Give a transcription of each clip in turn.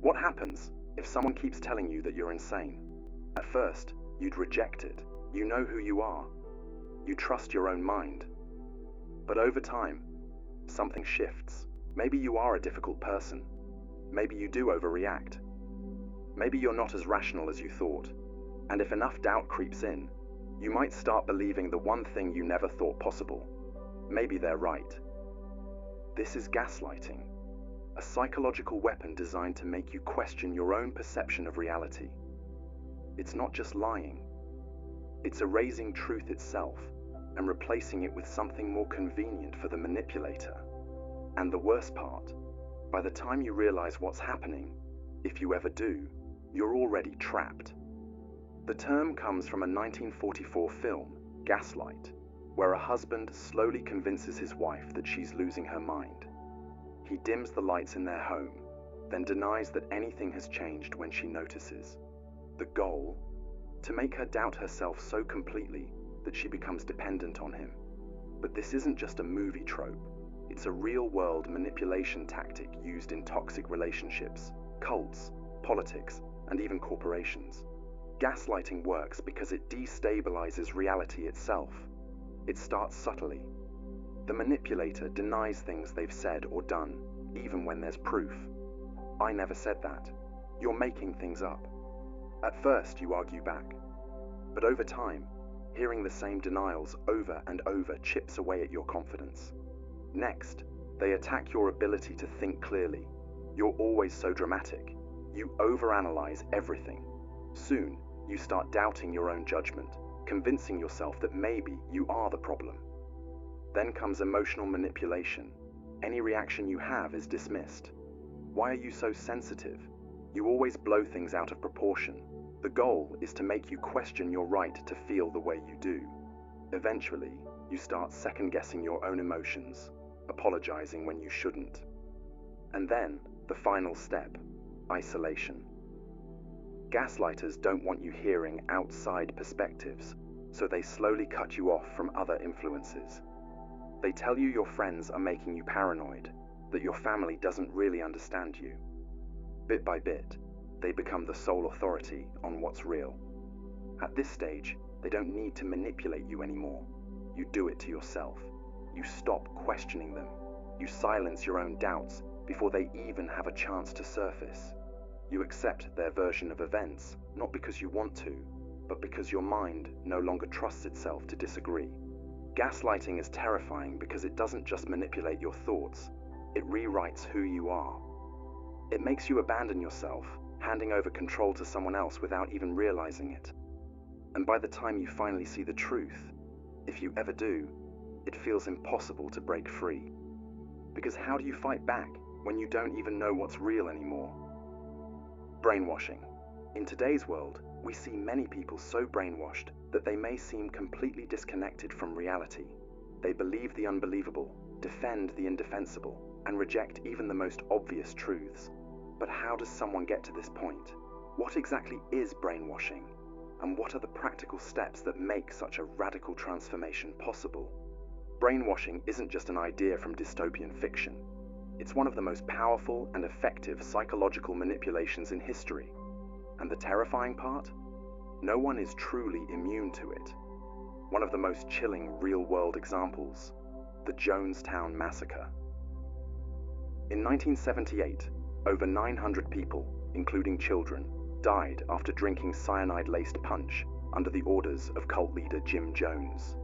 What happens if someone keeps telling you that you're insane? At first, you'd reject it. You know who you are. You trust your own mind. But over time, something shifts. Maybe you are a difficult person. Maybe you do overreact. Maybe you're not as rational as you thought. And if enough doubt creeps in, you might start believing the one thing you never thought possible. Maybe they're right. This is gaslighting, a psychological weapon designed to make you question your own perception of reality. It's not just lying. It's erasing truth itself and replacing it with something more convenient for the manipulator. And the worst part, by the time you realize what's happening, if you ever do, you're already trapped. The term comes from a 1944 film, Gaslight, where a husband slowly convinces his wife that she's losing her mind. He dims the lights in their home, then denies that anything has changed when she notices. The goal? To make her doubt herself so completely that she becomes dependent on him. But this isn't just a movie trope. It's a real-world manipulation tactic used in toxic relationships, cults, politics, and even corporations. Gaslighting works because it destabilizes reality itself. It starts subtly. The manipulator denies things they've said or done, even when there's proof. I never said that. You're making things up. At first, you argue back. But over time, hearing the same denials over and over chips away at your confidence. Next, they attack your ability to think clearly. You're always so dramatic. You overanalyze everything. Soon, you start doubting your own judgment, convincing yourself that maybe you are the problem. Then comes emotional manipulation. Any reaction you have is dismissed. Why are you so sensitive? You always blow things out of proportion. The goal is to make you question your right to feel the way you do. Eventually, you start second-guessing your own emotions, apologizing when you shouldn't. And then, the final step, isolation. Gaslighters don't want you hearing outside perspectives, so they slowly cut you off from other influences. They tell you your friends are making you paranoid, that your family doesn't really understand you. Bit by bit, they become the sole authority on what's real. At this stage, they don't need to manipulate you anymore. You do it to yourself. You stop questioning them. You silence your own doubts before they even have a chance to surface. You accept their version of events, not because you want to, but because your mind no longer trusts itself to disagree. Gaslighting is terrifying because it doesn't just manipulate your thoughts, it rewrites who you are. It makes you abandon yourself, handing over control to someone else without even realizing it. And by the time you finally see the truth, if you ever do, it feels impossible to break free. Because how do you fight back when you don't even know what's real anymore? Brainwashing. In today's world, we see many people so brainwashed that they may seem completely disconnected from reality. They believe the unbelievable, defend the indefensible, and reject even the most obvious truths. But how does someone get to this point? What exactly is brainwashing? And what are the practical steps that make such a radical transformation possible? Brainwashing isn't just an idea from dystopian fiction. It's one of the most powerful and effective psychological manipulations in history. And the terrifying part? No one is truly immune to it. One of the most chilling real-world examples, the Jonestown Massacre. In 1978, over 900 people, including children, died after drinking cyanide-laced punch under the orders of cult leader Jim Jones.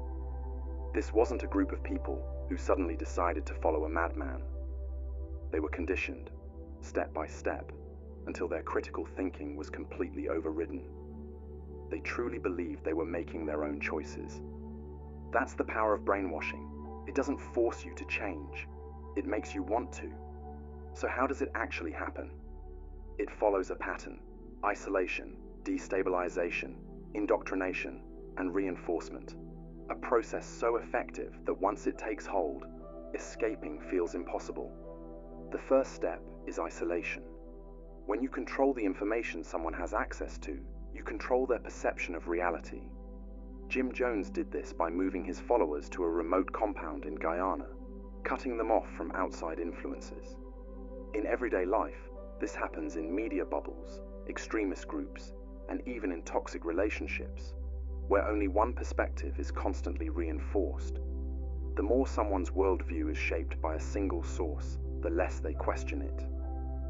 This wasn't a group of people who suddenly decided to follow a madman. They were conditioned, step by step, until their critical thinking was completely overridden. They truly believed they were making their own choices. That's the power of brainwashing. It doesn't force you to change. It makes you want to. So how does it actually happen? It follows a pattern: isolation, destabilization, indoctrination, and reinforcement. A process so effective that once it takes hold, escaping feels impossible. The first step is isolation. When you control the information someone has access to, you control their perception of reality. Jim Jones did this by moving his followers to a remote compound in Guyana, cutting them off from outside influences. In everyday life, This happens in media bubbles, extremist groups, and even in toxic relationships, where only one perspective is constantly reinforced. The more someone's worldview is shaped by a single source, the less they question it.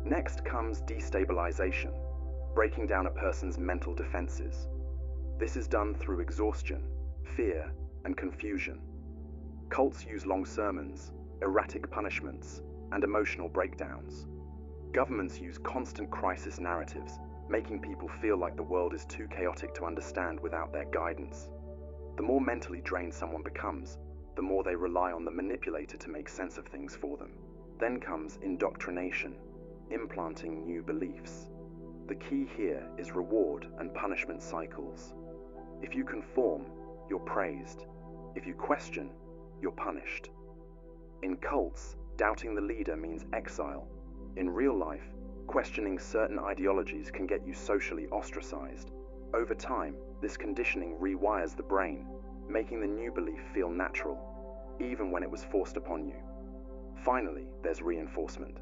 Next comes destabilization, breaking down a person's mental defenses. This is done through exhaustion, fear, and confusion. Cults use long sermons, erratic punishments, and emotional breakdowns. Governments use constant crisis narratives, making people feel like the world is too chaotic to understand without their guidance. The more mentally drained someone becomes, the more they rely on the manipulator to make sense of things for them. Then comes indoctrination, implanting new beliefs. The key here is reward and punishment cycles. If you conform, you're praised. If you question, you're punished. In cults, doubting the leader means exile. In real life, questioning certain ideologies can get you socially ostracized. Over time, this conditioning rewires the brain, making the new belief feel natural, even when it was forced upon you. Finally, there's reinforcement.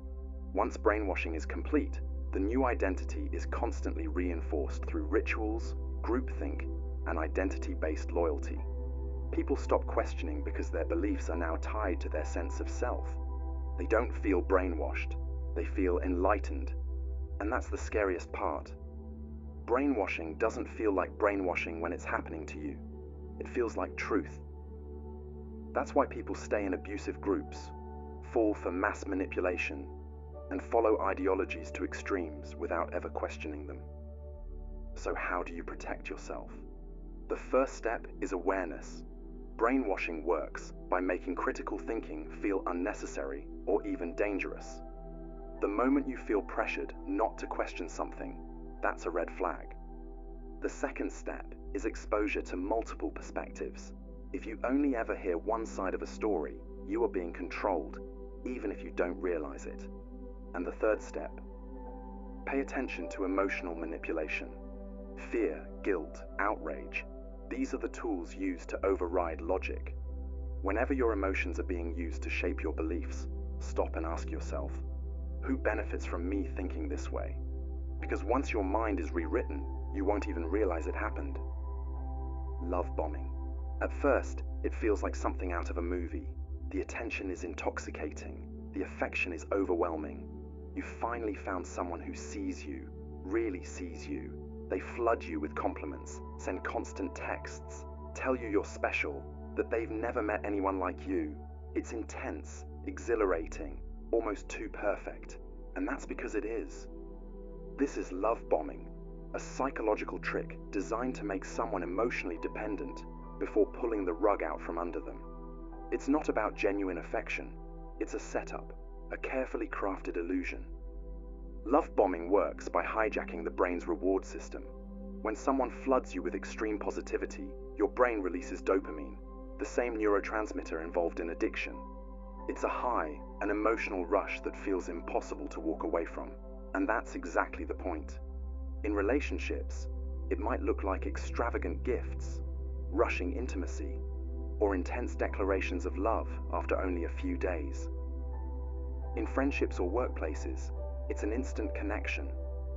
Once brainwashing is complete, the new identity is constantly reinforced through rituals, groupthink, and identity-based loyalty. People stop questioning because their beliefs are now tied to their sense of self. They don't feel brainwashed, they feel enlightened. And that's the scariest part. Brainwashing doesn't feel like brainwashing when it's happening to you. It feels like truth. That's why people stay in abusive groups, fall for mass manipulation, and follow ideologies to extremes without ever questioning them. So how do you protect yourself? The first step is awareness. Brainwashing works by making critical thinking feel unnecessary or even dangerous. The moment you feel pressured not to question something, that's a red flag. The second step is exposure to multiple perspectives. If you only ever hear one side of a story, you are being controlled, even if you don't realize it. And the third step, pay attention to emotional manipulation. Fear, guilt, outrage. These are the tools used to override logic. Whenever your emotions are being used to shape your beliefs, stop and ask yourself, who benefits from me thinking this way? Because once your mind is rewritten, you won't even realize it happened. Love bombing. At first, it feels like something out of a movie. The attention is intoxicating. The affection is overwhelming. You finally found someone who sees you, really sees you. They flood you with compliments, send constant texts, tell you you're special, that they've never met anyone like you. It's intense, exhilarating, almost too perfect. And that's because it is. This is love bombing, a psychological trick designed to make someone emotionally dependent before pulling the rug out from under them. It's not about genuine affection. It's a setup, a carefully crafted illusion. Love bombing works by hijacking the brain's reward system. When someone floods you with extreme positivity, your brain releases dopamine, the same neurotransmitter involved in addiction. It's a high, an emotional rush that feels impossible to walk away from. And that's exactly the point. In relationships, it might look like extravagant gifts, rushing intimacy, or intense declarations of love after only a few days. In friendships or workplaces, it's an instant connection,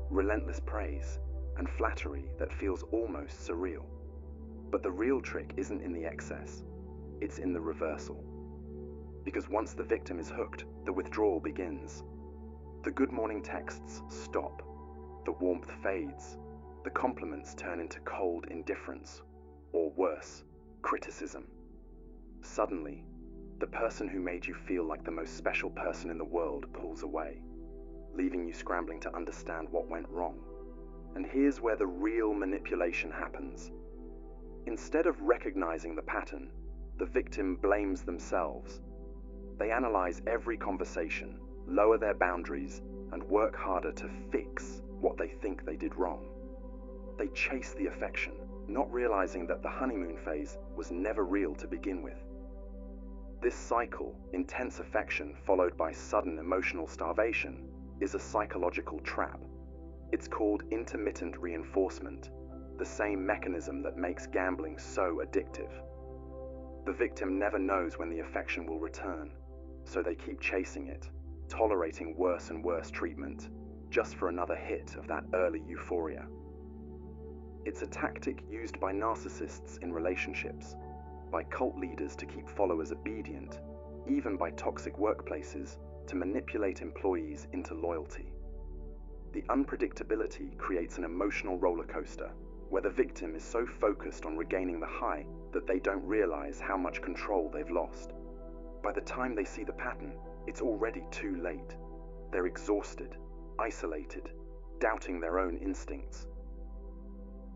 relentless praise, and flattery that feels almost surreal. But the real trick isn't in the excess, it's in the reversal. Because once the victim is hooked, the withdrawal begins. The good morning texts stop, the warmth fades, the compliments turn into cold indifference, or worse, criticism. Suddenly, the person who made you feel like the most special person in the world pulls away, leaving you scrambling to understand what went wrong. And here's where the real manipulation happens. Instead of recognizing the pattern, the victim blames themselves. They analyze every conversation, lower their boundaries, and work harder to fix what they think they did wrong. They chase the affection, not realizing that the honeymoon phase was never real to begin with. This cycle, intense affection followed by sudden emotional starvation, is a psychological trap. It's called intermittent reinforcement, the same mechanism that makes gambling so addictive. The victim never knows when the affection will return, so they keep chasing it, tolerating worse and worse treatment, just for another hit of that early euphoria. It's a tactic used by narcissists in relationships, by cult leaders to keep followers obedient, even by toxic workplaces to manipulate employees into loyalty. The unpredictability creates an emotional roller coaster, where the victim is so focused on regaining the high that they don't realize how much control they've lost. By the time they see the pattern, it's already too late. They're exhausted, isolated, doubting their own instincts.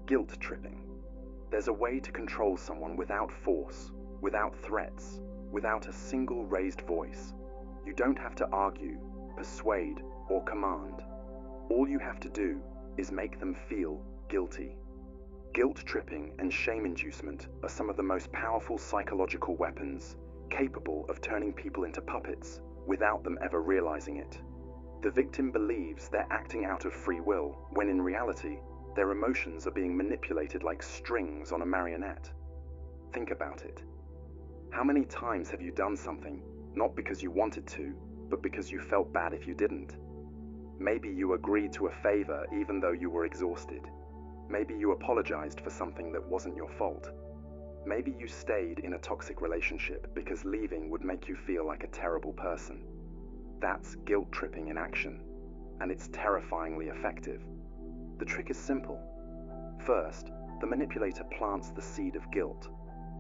Guilt tripping. There's a way to control someone without force, without threats, without a single raised voice. You don't have to argue, persuade, or command. All you have to do is make them feel guilty. Guilt tripping and shame inducement are some of the most powerful psychological weapons, capable of turning people into puppets without them ever realizing it. The victim believes they're acting out of free will, when in reality, their emotions are being manipulated like strings on a marionette. Think about it. How many times have you done something, not because you wanted to, but because you felt bad if you didn't? Maybe you agreed to a favor even though you were exhausted. Maybe you apologized for something that wasn't your fault. Maybe you stayed in a toxic relationship because leaving would make you feel like a terrible person. That's guilt tripping in action, and it's terrifyingly effective. The trick is simple. First, the manipulator plants the seed of guilt,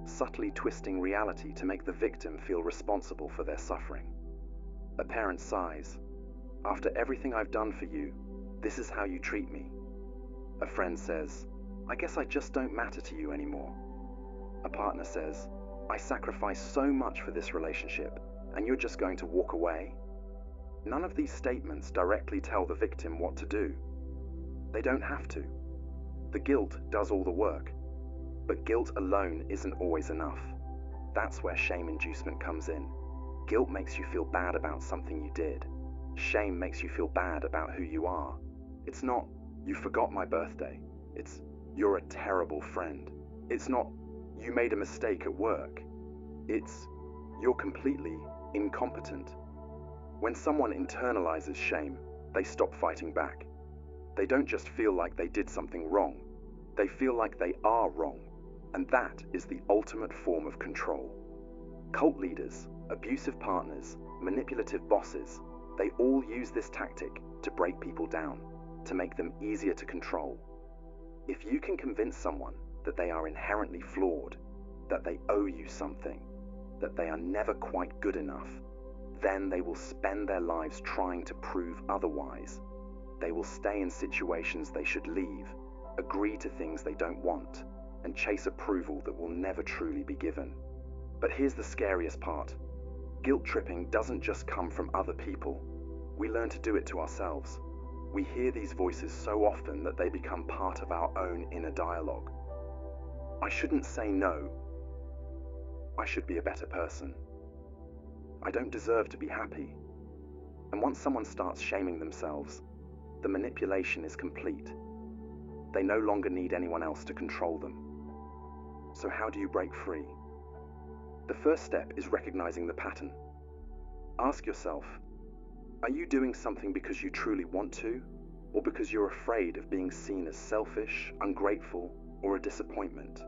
subtly twisting reality to make the victim feel responsible for their suffering. A parent sighs, "After everything I've done for you, this is how you treat me." A friend says, "I guess I just don't matter to you anymore." A partner says, "I sacrificed so much for this relationship, and you're just going to walk away?" None of these statements directly tell the victim what to do. They don't have to. The guilt does all the work. But guilt alone isn't always enough. That's where shame inducement comes in. Guilt makes you feel bad about something you did. Shame makes you feel bad about who you are. It's not, "You forgot my birthday." It's, "You're a terrible friend." It's not, "You made a mistake at work." It's, "You're completely incompetent." When someone internalizes shame, they stop fighting back. They don't just feel like they did something wrong. They feel like they are wrong. And that is the ultimate form of control. Cult leaders, abusive partners, manipulative bosses, they all use this tactic to break people down, to make them easier to control. If you can convince someone that they are inherently flawed, that they owe you something, that they are never quite good enough, then they will spend their lives trying to prove otherwise. They will stay in situations they should leave, agree to things they don't want, and chase approval that will never truly be given. But here's the scariest part. Guilt tripping doesn't just come from other people. We learn to do it to ourselves. We hear these voices so often that they become part of our own inner dialogue. I shouldn't say no. I should be a better person. I don't deserve to be happy. And once someone starts shaming themselves, the manipulation is complete. They no longer need anyone else to control them. So how do you break free? The first step is recognizing the pattern. Ask yourself, are you doing something because you truly want to, or because you're afraid of being seen as selfish, ungrateful, or a disappointment?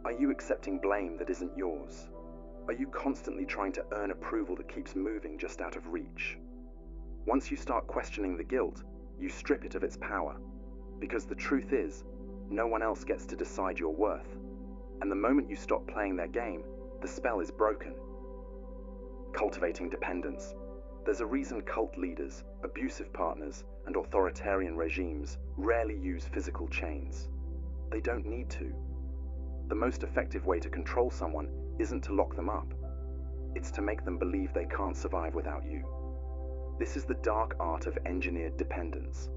Are you accepting blame that isn't yours? Are you constantly trying to earn approval that keeps moving just out of reach? Once you start questioning the guilt, you strip it of its power. Because the truth is, no one else gets to decide your worth. And the moment you stop playing their game, the spell is broken. Cultivating dependence. There's a reason cult leaders, abusive partners, and authoritarian regimes rarely use physical chains. They don't need to. The most effective way to control someone isn't to lock them up. It's to make them believe they can't survive without you. This is the dark art of engineered dependence,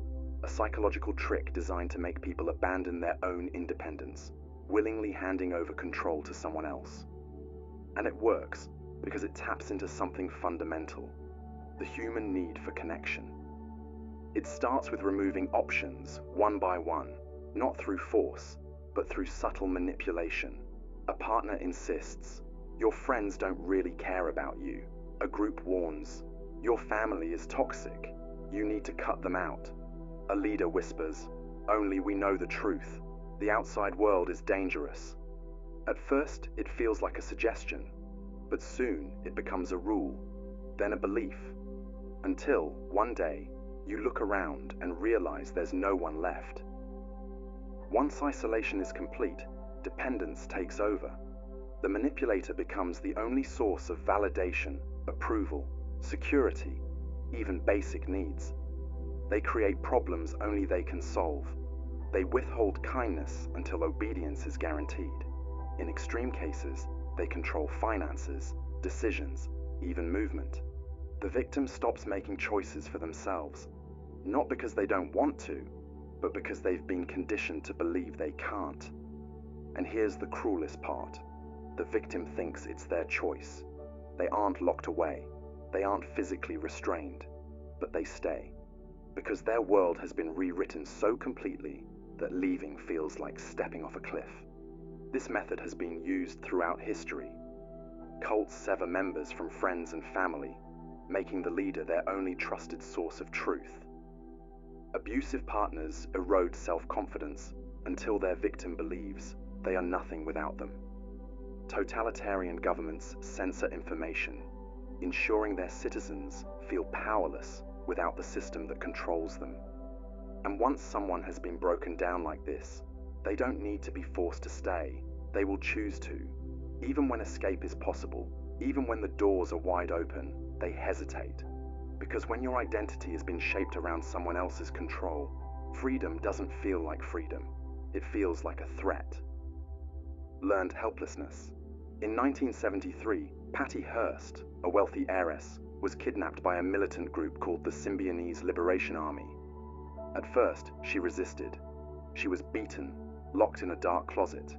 a psychological trick designed to make people abandon their own independence, willingly handing over control to someone else. And it works because it taps into something fundamental, the human need for connection. It starts with removing options one by one, not through force, but through subtle manipulation. A partner insists, "Your friends don't really care about you." A group warns, "Your family is toxic." You need to cut them out. A leader whispers, only we know the truth. The outside world is dangerous. At first, it feels like a suggestion, but soon it becomes a rule, then a belief, until one day you look around and realize there's no one left. Once isolation is complete, dependence takes over. The manipulator becomes the only source of validation, approval, security, even basic needs. They create problems only they can solve. They withhold kindness until obedience is guaranteed. In extreme cases, they control finances, decisions, even movement. The victim stops making choices for themselves, not because they don't want to, but because they've been conditioned to believe they can't. And here's the cruelest part. The victim thinks it's their choice. They aren't locked away. They aren't physically restrained, but they stay, because their world has been rewritten so completely that leaving feels like stepping off a cliff. This method has been used throughout history. Cults sever members from friends and family, making the leader their only trusted source of truth. Abusive partners erode self-confidence until their victim believes they are nothing without them. Totalitarian governments censor information, ensuring their citizens feel powerless without the system that controls them. And once someone has been broken down like this, they don't need to be forced to stay. They will choose to. Even when escape is possible, even when the doors are wide open, they hesitate. Because when your identity has been shaped around someone else's control, freedom doesn't feel like freedom. It feels like a threat. Learned helplessness. In 1973, Patty Hearst, a wealthy heiress, was kidnapped by a militant group called the Symbionese Liberation Army. At first, she resisted. She was beaten, locked in a dark closet,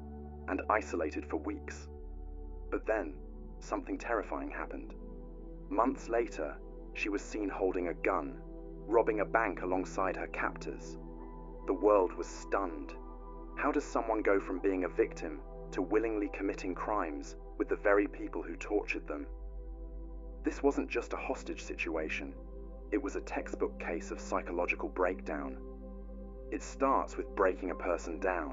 and isolated for weeks. But then, something terrifying happened. Months later, she was seen holding a gun, robbing a bank alongside her captors. The world was stunned. How does someone go from being a victim to willingly committing crimes with the very people who tortured them? This wasn't just a hostage situation. It was a textbook case of psychological breakdown. It starts with breaking a person down.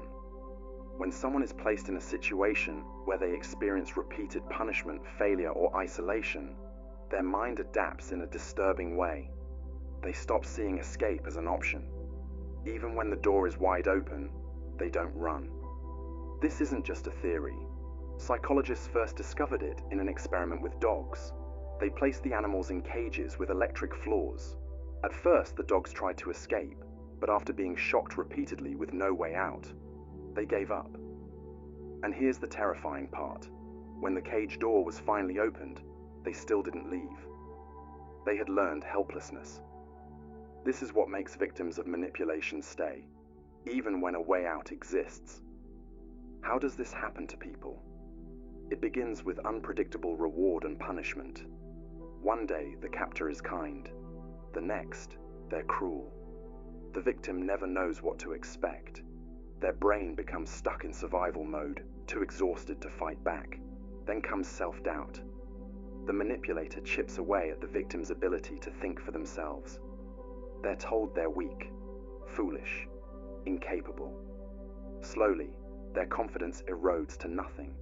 When someone is placed in a situation where they experience repeated punishment, failure, or isolation, their mind adapts in a disturbing way. They stop seeing escape as an option. Even when the door is wide open, they don't run. This isn't just a theory. Psychologists first discovered it in an experiment with dogs. They placed the animals in cages with electric floors. At first, the dogs tried to escape, but after being shocked repeatedly with no way out, they gave up. And here's the terrifying part. When the cage door was finally opened, they still didn't leave. They had learned helplessness. This is what makes victims of manipulation stay, even when a way out exists. How does this happen to people? It begins with unpredictable reward and punishment. One day, the captor is kind. The next, they're cruel. The victim never knows what to expect. Their brain becomes stuck in survival mode, too exhausted to fight back. Then comes self-doubt. The manipulator chips away at the victim's ability to think for themselves. They're told they're weak, foolish, incapable. Slowly, their confidence erodes to nothing.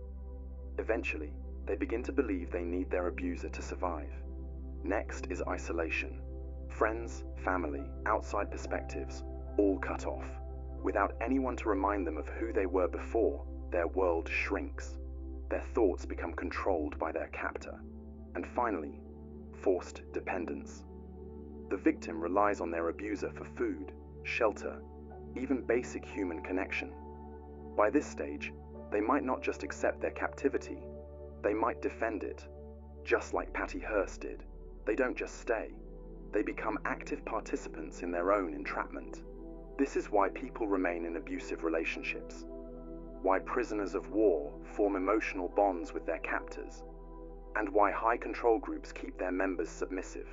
Eventually, they begin to believe they need their abuser to survive. Next is isolation. Friends, family, outside perspectives, all cut off. Without anyone to remind them of who they were before, their world shrinks. Their thoughts become controlled by their captor. And finally, forced dependence. The victim relies on their abuser for food, shelter, even basic human connection. By this stage, they might not just accept their captivity, they might defend it. Just like Patty Hearst did, they don't just stay, they become active participants in their own entrapment. This is why people remain in abusive relationships, why prisoners of war form emotional bonds with their captors, and why high control groups keep their members submissive.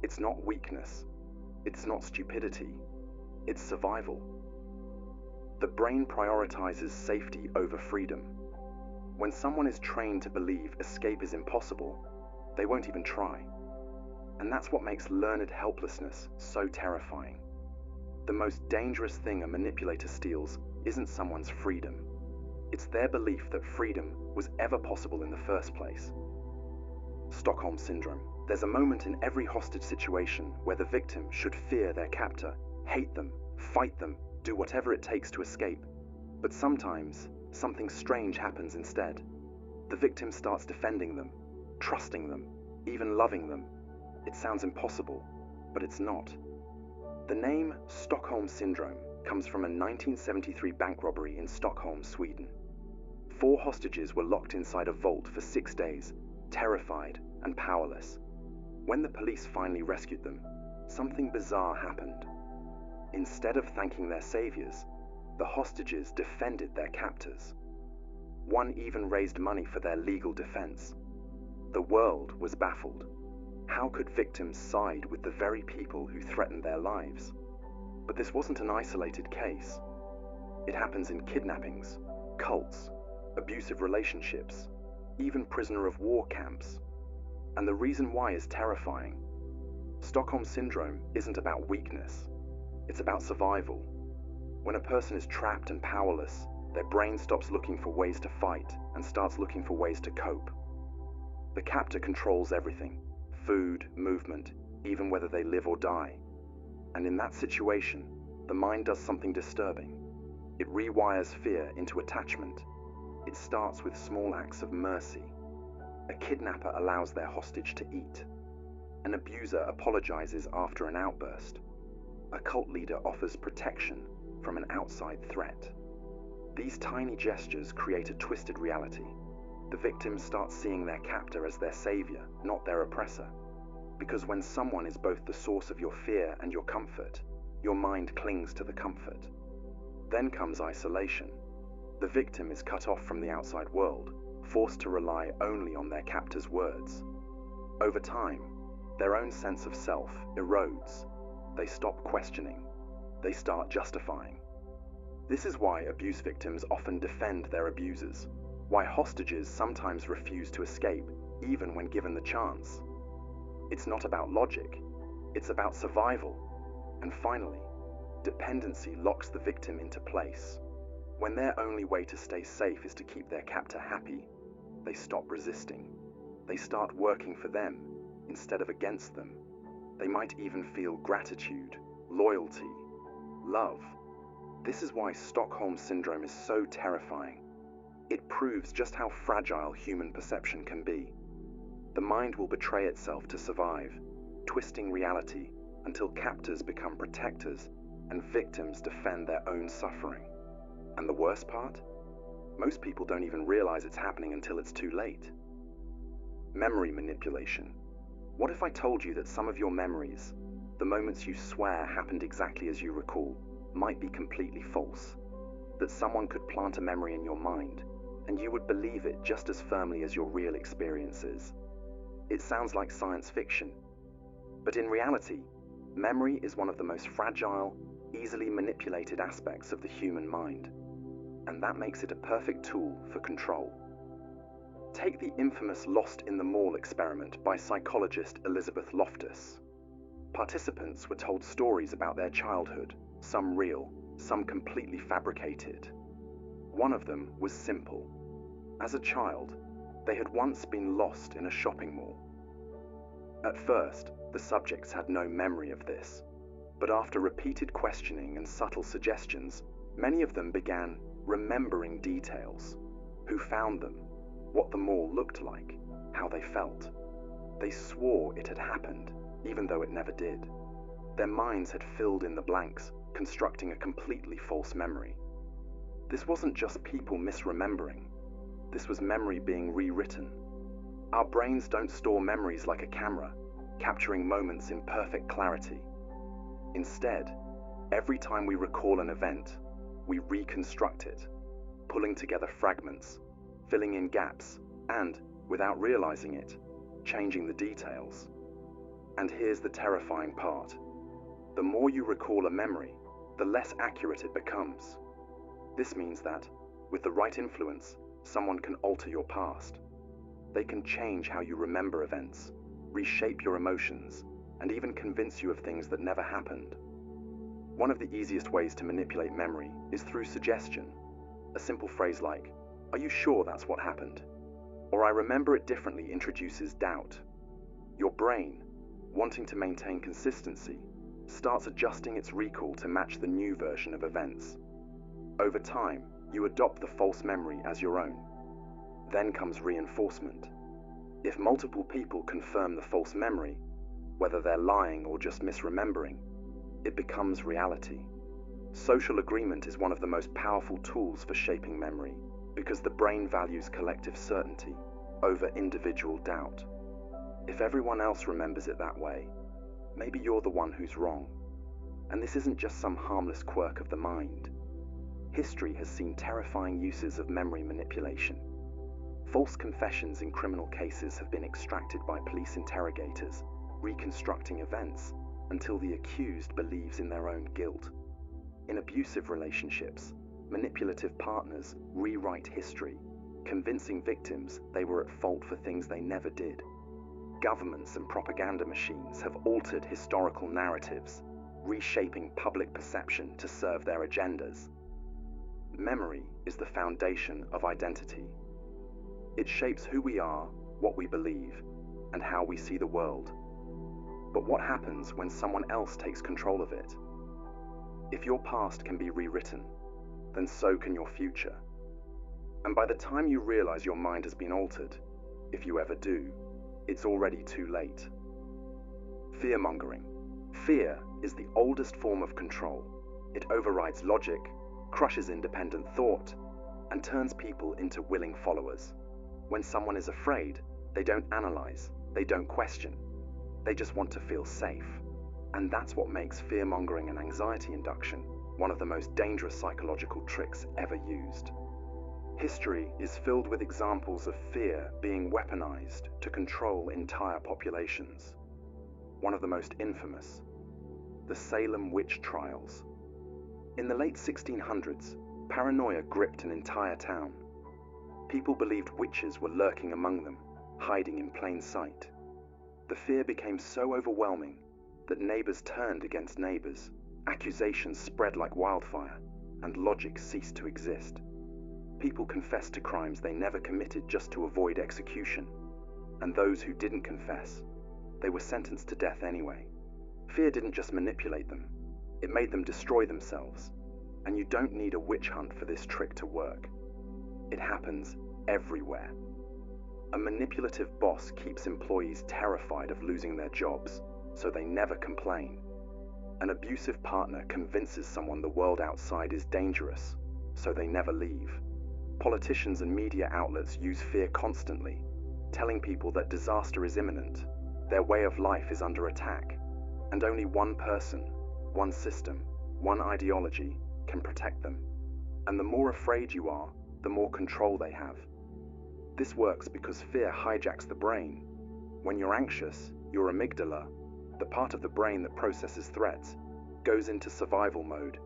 It's not weakness, it's not stupidity, it's survival. The brain prioritizes safety over freedom. When someone is trained to believe escape is impossible, they won't even try. And that's what makes learned helplessness so terrifying. The most dangerous thing a manipulator steals isn't someone's freedom. It's their belief that freedom was ever possible in the first place. Stockholm Syndrome. There's a moment in every hostage situation where the victim should fear their captor, hate them, fight them, do whatever it takes to escape. But sometimes, something strange happens instead. The victim starts defending them, trusting them, even loving them. It sounds impossible, but it's not. The name Stockholm Syndrome comes from a 1973 bank robbery in Stockholm, Sweden. 4 hostages were locked inside a vault for 6 days, terrified and powerless. When the police finally rescued them, something bizarre happened. Instead of thanking their saviors, the hostages defended their captors. One even raised money for their legal defense. The world was baffled. How could victims side with the very people who threatened their lives? But this wasn't an isolated case. It happens in kidnappings, cults, abusive relationships, even prisoner of war camps. And the reason why is terrifying. Stockholm Syndrome isn't about weakness. It's about survival. When a person is trapped and powerless, their brain stops looking for ways to fight and starts looking for ways to cope. The captor controls everything: food, movement, even whether they live or die. And in that situation, the mind does something disturbing. It rewires fear into attachment. It starts with small acts of mercy. A kidnapper allows their hostage to eat. An abuser apologizes after an outburst. A cult leader offers protection from an outside threat. These tiny gestures create a twisted reality. The victims start seeing their captor as their savior, not their oppressor. Because when someone is both the source of your fear and your comfort, your mind clings to the comfort. Then comes isolation. The victim is cut off from the outside world, forced to rely only on their captor's words. Over time, their own sense of self erodes. They stop questioning. They start justifying. This is why abuse victims often defend their abusers, why hostages sometimes refuse to escape, even when given the chance. It's not about logic, it's about survival. And finally, dependency locks the victim into place. When their only way to stay safe is to keep their captor happy, they stop resisting. They start working for them instead of against them. They might even feel gratitude, loyalty, love. This is why Stockholm Syndrome is so terrifying. It proves just how fragile human perception can be. The mind will betray itself to survive, twisting reality until captors become protectors and victims defend their own suffering. And the worst part? Most people don't even realize it's happening until it's too late. Memory manipulation. What if I told you that some of your memories, the moments you swear happened exactly as you recall, might be completely false? That someone could plant a memory in your mind, and you would believe it just as firmly as your real experiences. It sounds like science fiction, but in reality, memory is one of the most fragile, easily manipulated aspects of the human mind, and that makes it a perfect tool for control. Take the infamous Lost in the Mall experiment by psychologist Elizabeth Loftus. Participants were told stories about their childhood, some real, some completely fabricated. One of them was simple. As a child, they had once been lost in a shopping mall. At first, the subjects had no memory of this, but after repeated questioning and subtle suggestions, many of them began remembering details: who found them, what the mall looked like, how they felt. They swore it had happened, even though it never did. Their minds had filled in the blanks, constructing a completely false memory. This wasn't just people misremembering. This was memory being rewritten. Our brains don't store memories like a camera, capturing moments in perfect clarity. Instead, every time we recall an event, we reconstruct it, pulling together fragments, filling in gaps, and, without realizing it, changing the details. And here's the terrifying part. The more you recall a memory, the less accurate it becomes. This means that, with the right influence, someone can alter your past. They can change how you remember events, reshape your emotions, and even convince you of things that never happened. One of the easiest ways to manipulate memory is through suggestion. A simple phrase like, "Are you sure that's what happened?" Or "I remember it differently" introduces doubt. Your brain, wanting to maintain consistency, starts adjusting its recall to match the new version of events. Over time, you adopt the false memory as your own. Then comes reinforcement. If multiple people confirm the false memory, whether they're lying or just misremembering, it becomes reality. Social agreement is one of the most powerful tools for shaping memory because the brain values collective certainty over individual doubt. If everyone else remembers it that way, maybe you're the one who's wrong. And this isn't just some harmless quirk of the mind. History has seen terrifying uses of memory manipulation. False confessions in criminal cases have been extracted by police interrogators, reconstructing events until the accused believes in their own guilt. In abusive relationships, manipulative partners rewrite history, convincing victims they were at fault for things they never did. Governments and propaganda machines have altered historical narratives, reshaping public perception to serve their agendas. Memory is the foundation of identity. It shapes who we are, what we believe, and how we see the world. But what happens when someone else takes control of it? If your past can be rewritten, then so can your future. And by the time you realize your mind has been altered, if you ever do, it's already too late. Fear-mongering. Fear is the oldest form of control. It overrides logic, crushes independent thought, and turns people into willing followers. When someone is afraid, they don't analyze, they don't question. They just want to feel safe. And that's what makes fear-mongering and anxiety induction one of the most dangerous psychological tricks ever used. History is filled with examples of fear being weaponized to control entire populations. One of the most infamous, the Salem witch trials. In the late 1600s, paranoia gripped an entire town. People believed witches were lurking among them, hiding in plain sight. The fear became so overwhelming that neighbors turned against neighbors, accusations spread like wildfire, and logic ceased to exist. People confessed to crimes they never committed just to avoid execution, and those who didn't confess, they were sentenced to death anyway. Fear didn't just manipulate them, it made them destroy themselves, and you don't need a witch hunt for this trick to work. It happens everywhere. A manipulative boss keeps employees terrified of losing their jobs, so they never complain. An abusive partner convinces someone the world outside is dangerous, so they never leave. Politicians and media outlets use fear constantly, telling people that disaster is imminent, their way of life is under attack, and only one person, one system, one ideology can protect them. And the more afraid you are, the more control they have. This works because fear hijacks the brain. When you're anxious, your amygdala, the part of the brain that processes threats, goes into survival mode.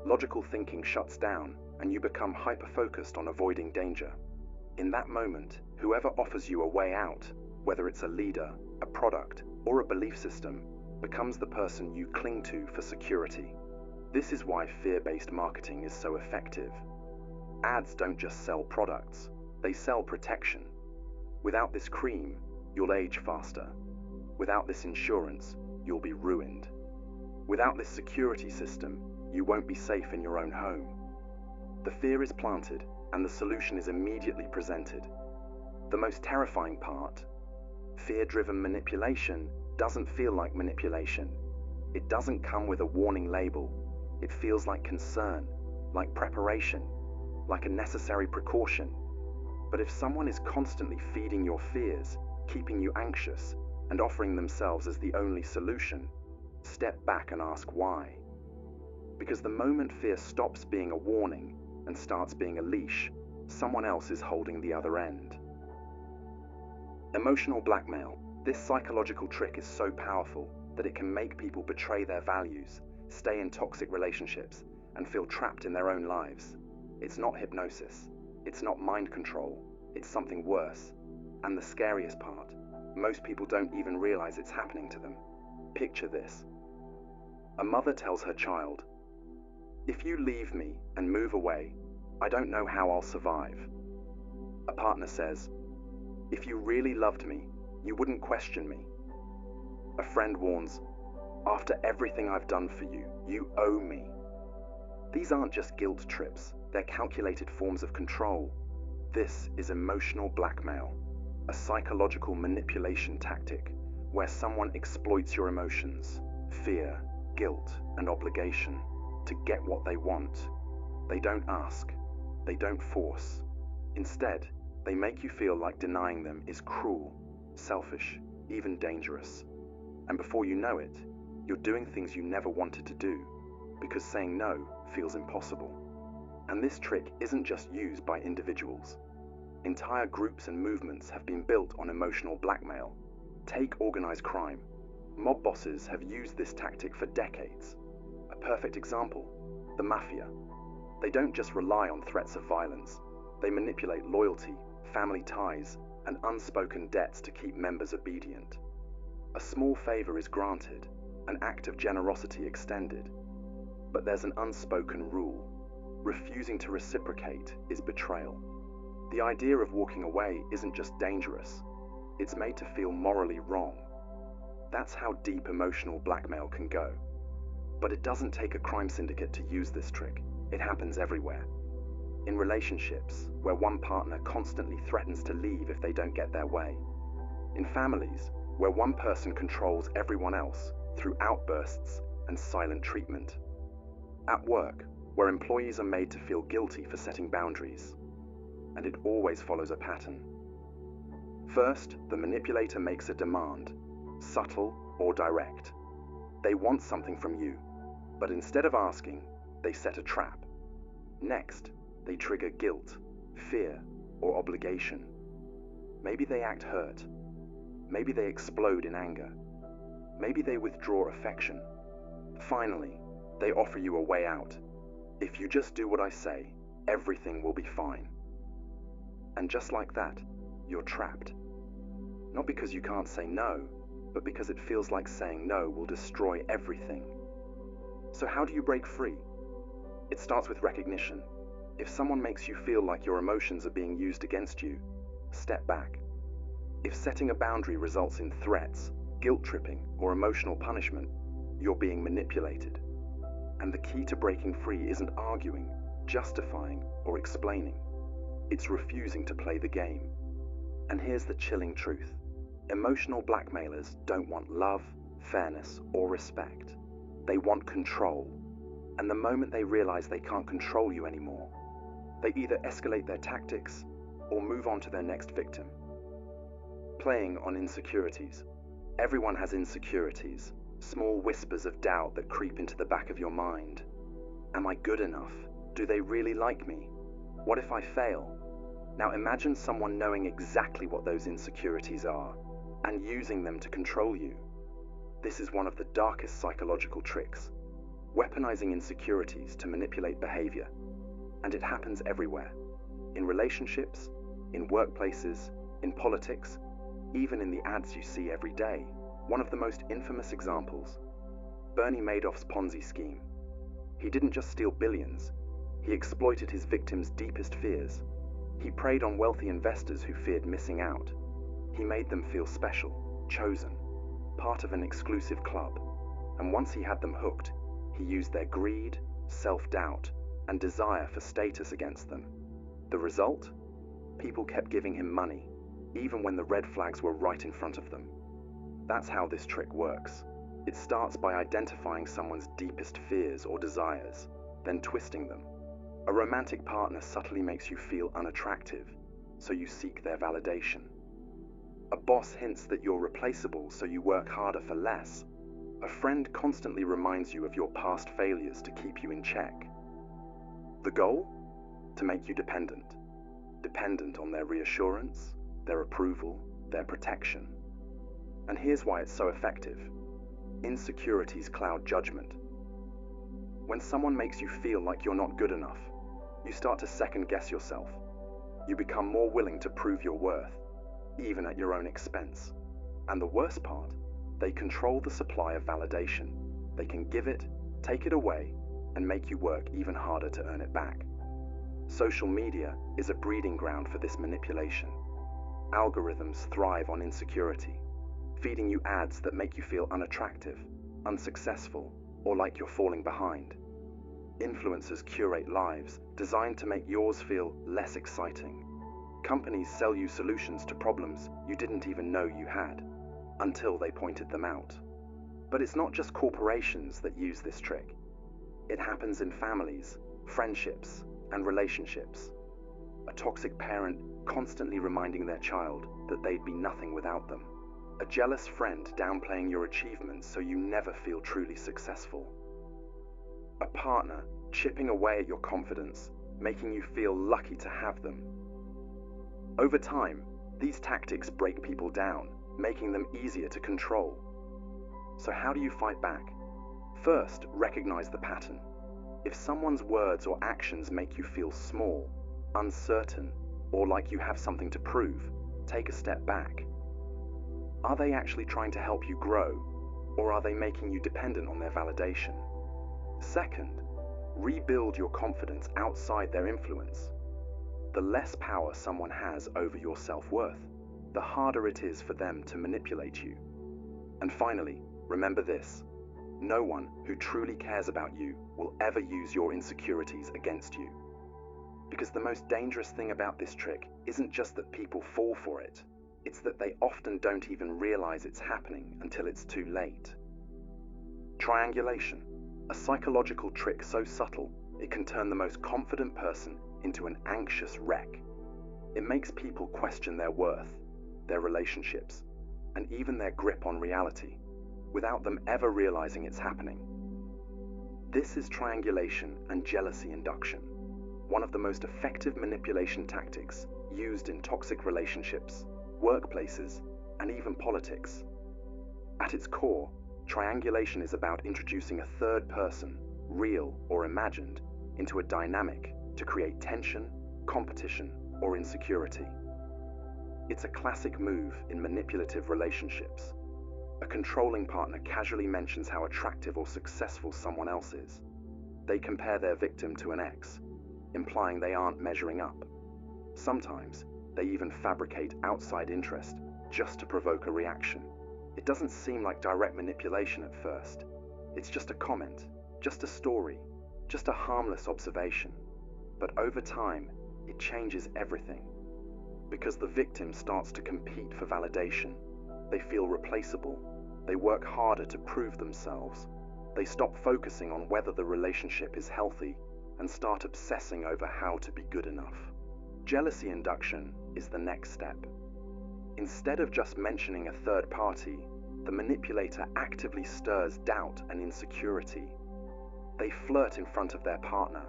Logical thinking shuts down, and you become hyper-focused on avoiding danger. In that moment, whoever offers you a way out, whether it's a leader, a product, or a belief system, becomes the person you cling to for security. This is why fear-based marketing is so effective. Ads don't just sell products, they sell protection. Without this cream, you'll age faster. Without this insurance, you'll be ruined. Without this security system, you won't be safe in your own home. The fear is planted, and the solution is immediately presented. The most terrifying part, fear-driven manipulation doesn't feel like manipulation. It doesn't come with a warning label. It feels like concern, like preparation, like a necessary precaution. But if someone is constantly feeding your fears, keeping you anxious, and offering themselves as the only solution, step back and ask why. Because the moment fear stops being a warning and starts being a leash, someone else is holding the other end. Emotional blackmail. This psychological trick is so powerful that it can make people betray their values, stay in toxic relationships, and feel trapped in their own lives. It's not hypnosis. It's not mind control. It's something worse. And the scariest part, most people don't even realize it's happening to them. Picture this. A mother tells her child, "If you leave me and move away, I don't know how I'll survive." A partner says, "If you really loved me, you wouldn't question me." A friend warns, "After everything I've done for you, you owe me." These aren't just guilt trips, they're calculated forms of control. This is emotional blackmail, a psychological manipulation tactic where someone exploits your emotions, fear, guilt, and obligation to get what they want. They don't ask, they don't force. Instead, they make you feel like denying them is cruel, selfish, even dangerous. And before you know it, you're doing things you never wanted to do, because saying no feels impossible. And this trick isn't just used by individuals. Entire groups and movements have been built on emotional blackmail. Take organized crime. Mob bosses have used this tactic for decades. A perfect example, the mafia. They don't just rely on threats of violence. They manipulate loyalty, family ties, and unspoken debts to keep members obedient. A small favor is granted, an act of generosity extended. But there's an unspoken rule. Refusing to reciprocate is betrayal. The idea of walking away isn't just dangerous, it's made to feel morally wrong. That's how deep emotional blackmail can go. But it doesn't take a crime syndicate to use this trick. It happens everywhere. In relationships, where one partner constantly threatens to leave if they don't get their way. In families, where one person controls everyone else through outbursts and silent treatment. At work, where employees are made to feel guilty for setting boundaries. And it always follows a pattern. First, the manipulator makes a demand, subtle or direct. They want something from you, but instead of asking, they set a trap. Next, they trigger guilt, fear, or obligation. Maybe they act hurt. Maybe they explode in anger. Maybe they withdraw affection. Finally, they offer you a way out. If you just do what I say, everything will be fine. And just like that, you're trapped. Not because you can't say no, but because it feels like saying no will destroy everything. So how do you break free? It starts with recognition. If someone makes you feel like your emotions are being used against you, step back. If setting a boundary results in threats, guilt-tripping, or emotional punishment, you're being manipulated. And the key to breaking free isn't arguing, justifying, or explaining. It's refusing to play the game. And here's the chilling truth. Emotional blackmailers don't want love, fairness, or respect. They want control. And the moment they realize they can't control you anymore, they either escalate their tactics or move on to their next victim. Playing on insecurities. Everyone has insecurities, small whispers of doubt that creep into the back of your mind. Am I good enough? Do they really like me? What if I fail? Now imagine someone knowing exactly what those insecurities are and using them to control you. This is one of the darkest psychological tricks, weaponizing insecurities to manipulate behavior. And it happens everywhere, in relationships, in workplaces, in politics, even in the ads you see every day. One of the most infamous examples, Bernie Madoff's Ponzi scheme. He didn't just steal billions, he exploited his victims' deepest fears. He preyed on wealthy investors who feared missing out. He made them feel special, chosen, part of an exclusive club. And once he had them hooked, he used their greed, self-doubt, and desire for status against them. The result? People kept giving him money, even when the red flags were right in front of them. That's how this trick works. It starts by identifying someone's deepest fears or desires, then twisting them. A romantic partner subtly makes you feel unattractive, so you seek their validation. A boss hints that you're replaceable, so you work harder for less. A friend constantly reminds you of your past failures to keep you in check. The goal? To make you dependent. Dependent on their reassurance, their approval, their protection. And here's why it's so effective. Insecurities cloud judgment. When someone makes you feel like you're not good enough, you start to second-guess yourself. You become more willing to prove your worth, even at your own expense. And the worst part, They control the supply of validation. They can give it, take it away, and make you work even harder to earn it back. Social media is a breeding ground for this manipulation. Algorithms thrive on insecurity, feeding you ads that make you feel unattractive, unsuccessful, or like you're falling behind. Influencers curate lives designed to make yours feel less exciting. Companies sell you solutions to problems you didn't even know you had, until they pointed them out. But it's not just corporations that use this trick. It happens in families, friendships, and relationships. A toxic parent constantly reminding their child that they'd be nothing without them. A jealous friend downplaying your achievements so you never feel truly successful. A partner chipping away at your confidence, making you feel lucky to have them. Over time, these tactics break people down, making them easier to control. So how do you fight back? First, recognize the pattern. If someone's words or actions make you feel small, uncertain, or like you have something to prove, take a step back. Are they actually trying to help you grow, or are they making you dependent on their validation? Second, rebuild your confidence outside their influence. The less power someone has over your self-worth, the harder it is for them to manipulate you. And finally, remember this: no one who truly cares about you will ever use your insecurities against you. Because the most dangerous thing about this trick isn't just that people fall for it, it's that they often don't even realize it's happening until it's too late. Triangulation, a psychological trick so subtle it can turn the most confident person into an anxious wreck. It makes people question their worth, their relationships, and even their grip on reality, without them ever realizing it's happening. This is triangulation and jealousy induction, one of the most effective manipulation tactics used in toxic relationships, workplaces, and even politics. At its core, triangulation is about introducing a third person, real or imagined, into a dynamic to create tension, competition, or insecurity. It's a classic move in manipulative relationships. A controlling partner casually mentions how attractive or successful someone else is. They compare their victim to an ex, implying they aren't measuring up. Sometimes, they even fabricate outside interest just to provoke a reaction. It doesn't seem like direct manipulation at first. It's just a comment, just a story, just a harmless observation. But over time, it changes everything. Because the victim starts to compete for validation. They feel replaceable. They work harder to prove themselves. They stop focusing on whether the relationship is healthy and start obsessing over how to be good enough. Jealousy induction is the next step. Instead of just mentioning a third party, the manipulator actively stirs doubt and insecurity. They flirt in front of their partner.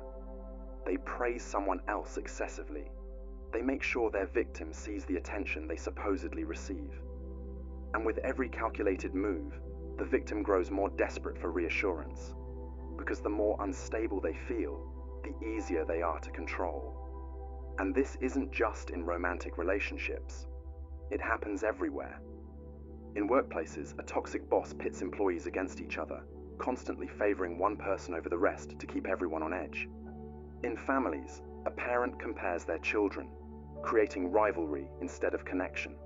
They praise someone else excessively. They make sure their victim sees the attention they supposedly receive. And with every calculated move, the victim grows more desperate for reassurance, because the more unstable they feel, the easier they are to control. And this isn't just in romantic relationships. It happens everywhere. In workplaces, a toxic boss pits employees against each other, constantly favoring one person over the rest to keep everyone on edge. In families, a parent compares their children, creating rivalry instead of connection.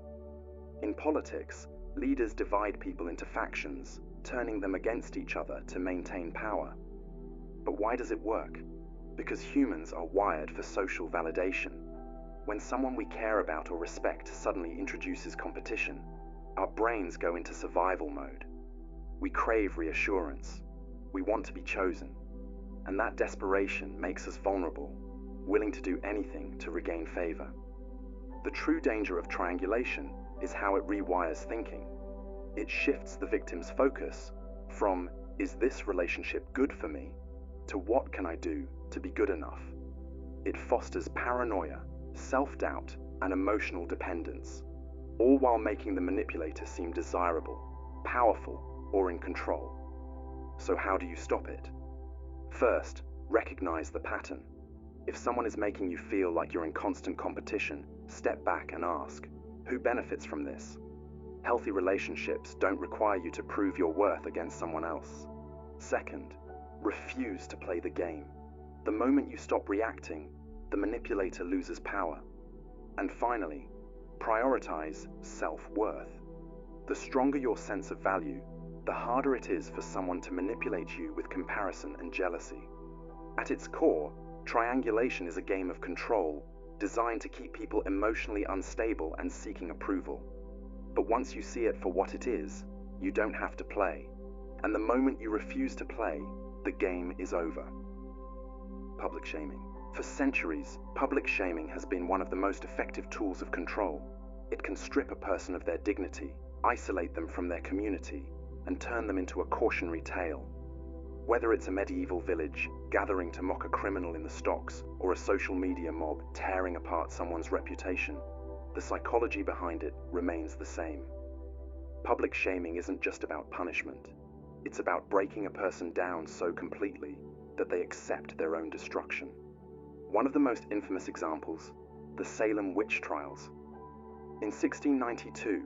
In politics, leaders divide people into factions, turning them against each other to maintain power. But why does it work? Because humans are wired for social validation. When someone we care about or respect suddenly introduces competition, our brains go into survival mode. We crave reassurance. We want to be chosen. And that desperation makes us vulnerable, willing to do anything to regain favor. The true danger of triangulation is how it rewires thinking. It shifts the victim's focus from, is this relationship good for me, to what can I do to be good enough? It fosters paranoia, self-doubt, and emotional dependence, all while making the manipulator seem desirable, powerful, or in control. So how do you stop it? First, recognize the pattern. If someone is making you feel like you're in constant competition, step back and ask, who benefits from this? Healthy relationships don't require you to prove your worth against someone else. Second, refuse to play the game. The moment you stop reacting, the manipulator loses power. And finally, prioritize self-worth. The stronger your sense of value, the harder it is for someone to manipulate you with comparison and jealousy. At its core, triangulation is a game of control designed to keep people emotionally unstable and seeking approval. But once you see it for what it is, you don't have to play. And the moment you refuse to play, the game is over. Public shaming. For centuries, public shaming has been one of the most effective tools of control. It can strip a person of their dignity, isolate them from their community, and turn them into a cautionary tale. Whether it's a medieval village gathering to mock a criminal in the stocks, or a social media mob tearing apart someone's reputation, the psychology behind it remains the same. Public shaming isn't just about punishment. It's about breaking a person down so completely that they accept their own destruction. One of the most infamous examples, the Salem witch trials. In 1692,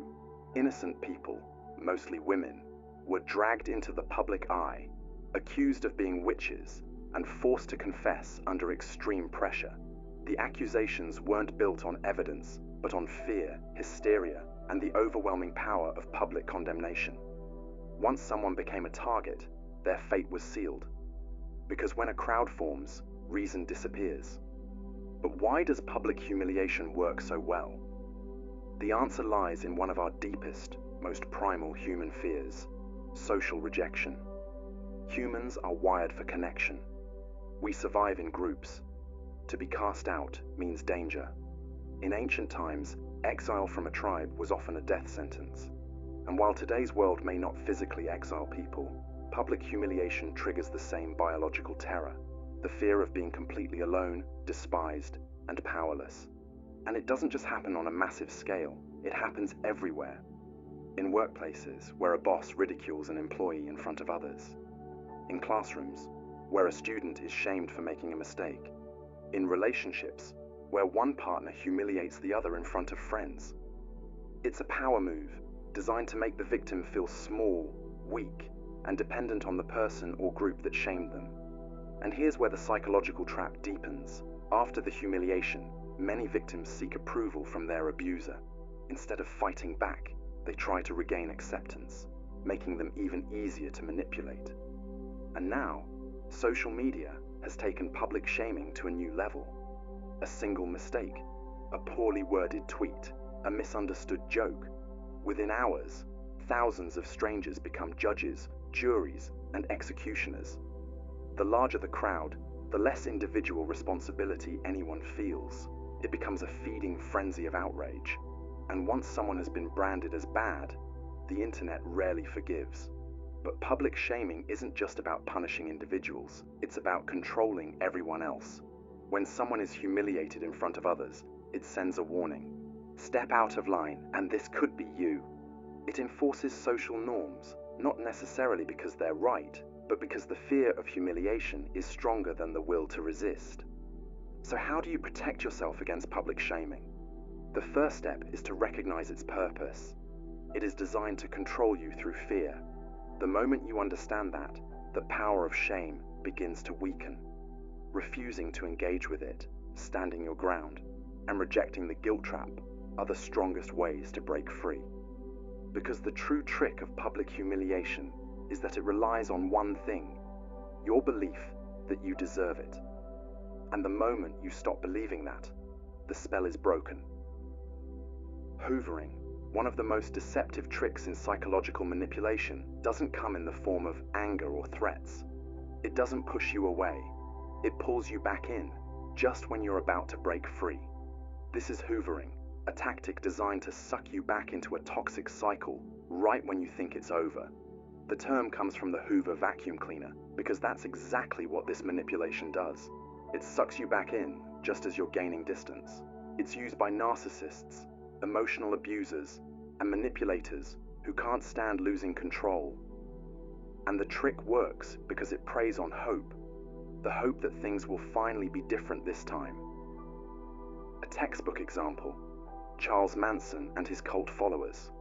innocent people, mostly women, were dragged into the public eye, accused of being witches, and forced to confess under extreme pressure. The accusations weren't built on evidence, but on fear, hysteria, and the overwhelming power of public condemnation. Once someone became a target, their fate was sealed. Because when a crowd forms, reason disappears. But why does public humiliation work so well? The answer lies in one of our deepest, most primal human fears: social rejection. Humans are wired for connection. We survive in groups. To be cast out means danger. In ancient times, exile from a tribe was often a death sentence. And while today's world may not physically exile people, public humiliation triggers the same biological terror: the fear of being completely alone, despised, and powerless. And it doesn't just happen on a massive scale, it happens everywhere. In workplaces, where a boss ridicules an employee in front of others. In classrooms, where a student is shamed for making a mistake. In relationships, where one partner humiliates the other in front of friends. It's a power move designed to make the victim feel small, weak, and dependent on the person or group that shamed them. And here's where the psychological trap deepens. After the humiliation, many victims seek approval from their abuser. Instead of fighting back, they try to regain acceptance, making them even easier to manipulate. And now, social media has taken public shaming to a new level. A single mistake, a poorly worded tweet, a misunderstood joke. Within hours, thousands of strangers become judges, juries, and executioners. The larger the crowd, the less individual responsibility anyone feels. It becomes a feeding frenzy of outrage. And once someone has been branded as bad, the internet rarely forgives. But public shaming isn't just about punishing individuals, it's about controlling everyone else. When someone is humiliated in front of others, it sends a warning. Step out of line, and this could be you. It enforces social norms, not necessarily because they're right, but because the fear of humiliation is stronger than the will to resist. So how do you protect yourself against public shaming? The first step is to recognize its purpose. It is designed to control you through fear. The moment you understand that, the power of shame begins to weaken. Refusing to engage with it, standing your ground, and rejecting the guilt trap are the strongest ways to break free. Because the true trick of public humiliation is that it relies on one thing: your belief that you deserve it. And the moment you stop believing that, the spell is broken. Hoovering, one of the most deceptive tricks in psychological manipulation, doesn't come in the form of anger or threats. It doesn't push you away. It pulls you back in, just when you're about to break free. This is hoovering, a tactic designed to suck you back into a toxic cycle right when you think it's over. The term comes from the Hoover vacuum cleaner, because that's exactly what this manipulation does. It sucks you back in, just as you're gaining distance. It's used by narcissists, emotional abusers, and manipulators who can't stand losing control. And the trick works because it preys on hope, the hope that things will finally be different this time. A textbook example: Charles Manson and his cult followers.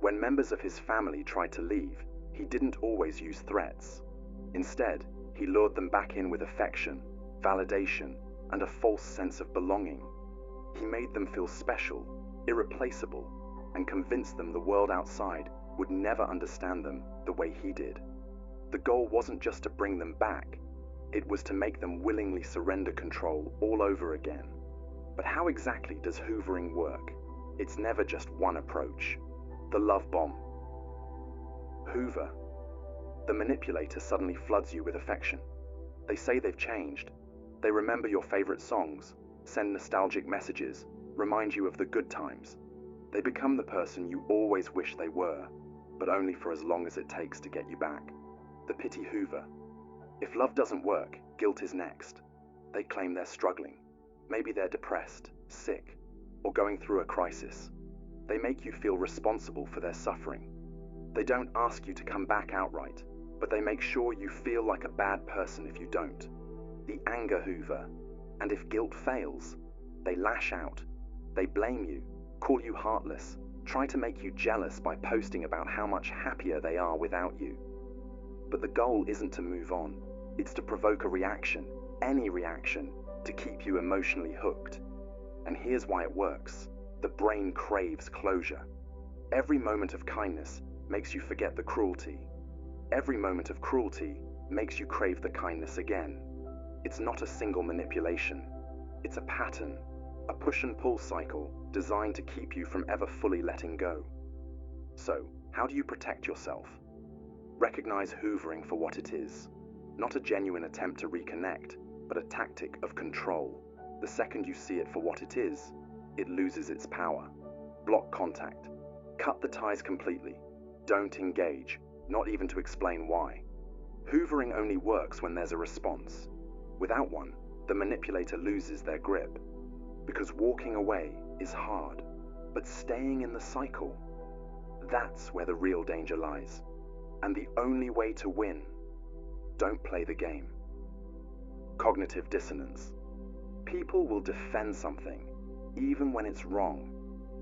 When members of his family tried to leave, he didn't always use threats. Instead, he lured them back in with affection, validation, and a false sense of belonging. He made them feel special, irreplaceable, and convinced them the world outside would never understand them the way he did. The goal wasn't just to bring them back, it was to make them willingly surrender control all over again. But how exactly does hoovering work? It's never just one approach. The love bomb. Hoover. The manipulator suddenly floods you with affection. They say they've changed. They remember your favorite songs, send nostalgic messages, remind you of the good times. They become the person you always wish they were, but only for as long as it takes to get you back. The pity Hoover. If love doesn't work, guilt is next. They claim they're struggling. Maybe they're depressed, sick, or going through a crisis. They make you feel responsible for their suffering. They don't ask you to come back outright, but they make sure you feel like a bad person if you don't. The anger Hoover. And if guilt fails, they lash out. They blame you, call you heartless, try to make you jealous by posting about how much happier they are without you. But the goal isn't to move on, it's to provoke a reaction, any reaction, to keep you emotionally hooked. And here's why it works. The brain craves closure. Every moment of kindness makes you forget the cruelty. Every moment of cruelty makes you crave the kindness again. It's not a single manipulation. It's a pattern, a push and pull cycle designed to keep you from ever fully letting go. So, how do you protect yourself? Recognize hoovering for what it is. Not a genuine attempt to reconnect, but a tactic of control. The second you see it for what it is, it loses its power. Block contact. Cut the ties completely. Don't engage, not even to explain why. Hoovering only works when there's a response. Without one, the manipulator loses their grip. Because walking away is hard, but staying in the cycle, that's where the real danger lies. And the only way to win, don't play the game. Cognitive dissonance. People will defend something, even when it's wrong,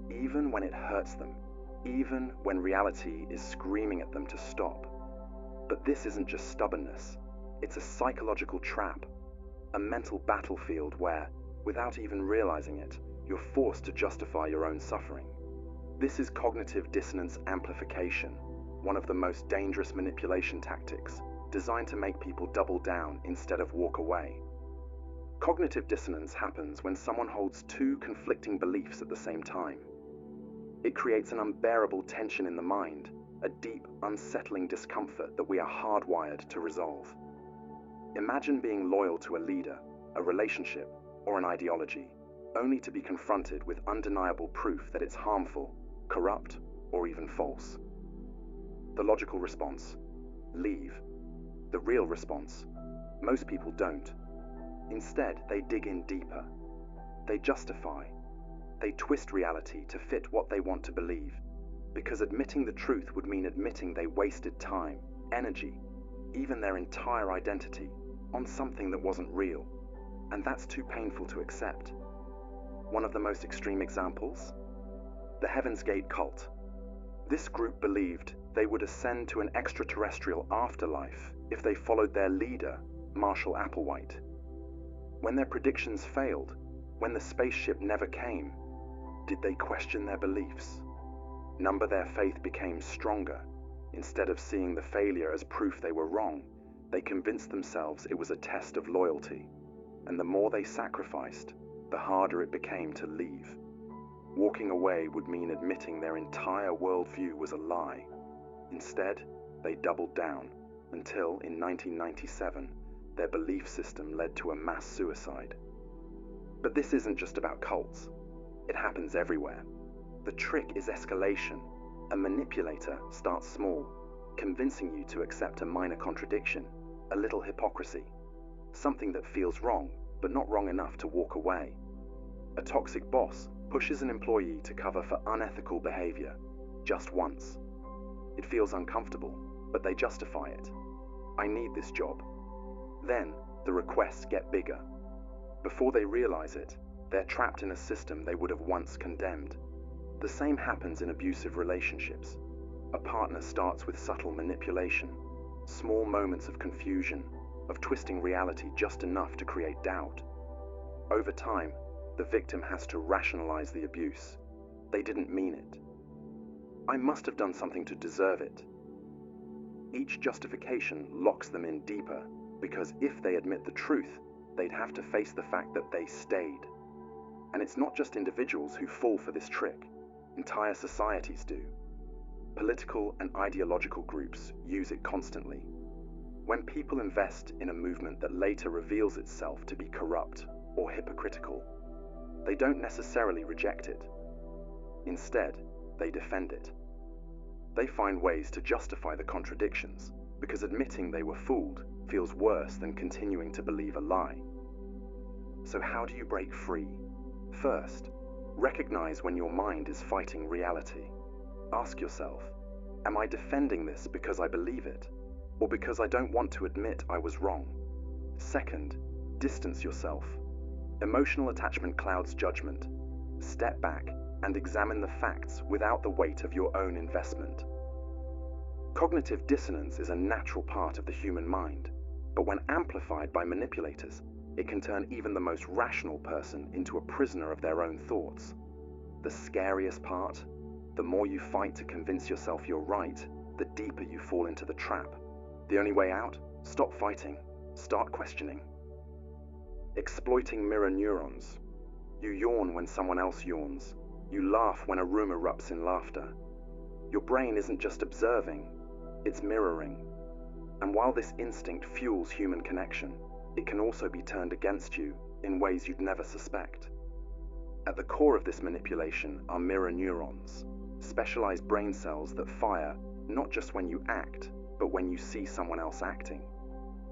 even when it hurts them, even when reality is screaming at them to stop. But this isn't just stubbornness, it's a psychological trap, a mental battlefield where, without even realizing it, you're forced to justify your own suffering. This is cognitive dissonance amplification, one of the most dangerous manipulation tactics, designed to make people double down instead of walk away. Cognitive dissonance happens when someone holds two conflicting beliefs at the same time. It creates an unbearable tension in the mind, a deep, unsettling discomfort that we are hardwired to resolve. Imagine being loyal to a leader, a relationship, or an ideology, only to be confronted with undeniable proof that it's harmful, corrupt, or even false. The logical response: leave. The real response: most people don't. Instead, they dig in deeper. They justify. They twist reality to fit what they want to believe, because admitting the truth would mean admitting they wasted time, energy, even their entire identity, on something that wasn't real, and that's too painful to accept. One of the most extreme examples? The Heaven's Gate cult. This group believed they would ascend to an extraterrestrial afterlife if they followed their leader, Marshall Applewhite. When their predictions failed, when the spaceship never came, did they question their beliefs? Number their faith became stronger. Instead of seeing the failure as proof they were wrong, they convinced themselves it was a test of loyalty. And the more they sacrificed, the harder it became to leave. Walking away would mean admitting their entire worldview was a lie. Instead, they doubled down until, in 1997, their belief system led to a mass suicide. But this isn't just about cults. It happens everywhere. The trick is escalation. A manipulator starts small, convincing you to accept a minor contradiction, a little hypocrisy, something that feels wrong, but not wrong enough to walk away. A toxic boss pushes an employee to cover for unethical behavior, just once. It feels uncomfortable, but they justify it. I need this job. Then, the requests get bigger. Before they realize it, they're trapped in a system they would have once condemned. The same happens in abusive relationships. A partner starts with subtle manipulation, small moments of confusion, of twisting reality just enough to create doubt. Over time, the victim has to rationalize the abuse. They didn't mean it. I must have done something to deserve it. Each justification locks them in deeper, because if they admit the truth, they'd have to face the fact that they stayed. And it's not just individuals who fall for this trick. Entire societies do. Political and ideological groups use it constantly. When people invest in a movement that later reveals itself to be corrupt or hypocritical, they don't necessarily reject it. Instead, they defend it. They find ways to justify the contradictions, because admitting they were fooled feels worse than continuing to believe a lie. So how do you break free? First, recognize when your mind is fighting reality. Ask yourself, am I defending this because I believe it, or because I don't want to admit I was wrong? Second, distance yourself. Emotional attachment clouds judgment. Step back and examine the facts without the weight of your own investment. Cognitive dissonance is a natural part of the human mind, but when amplified by manipulators, it can turn even the most rational person into a prisoner of their own thoughts. The scariest part? The more you fight to convince yourself you're right, the deeper you fall into the trap. The only way out? Stop fighting. Start questioning. Exploiting mirror neurons. You yawn when someone else yawns. You laugh when a room erupts in laughter. Your brain isn't just observing, it's mirroring. And while this instinct fuels human connection, it can also be turned against you in ways you'd never suspect. At the core of this manipulation are mirror neurons, specialized brain cells that fire not just when you act, but when you see someone else acting.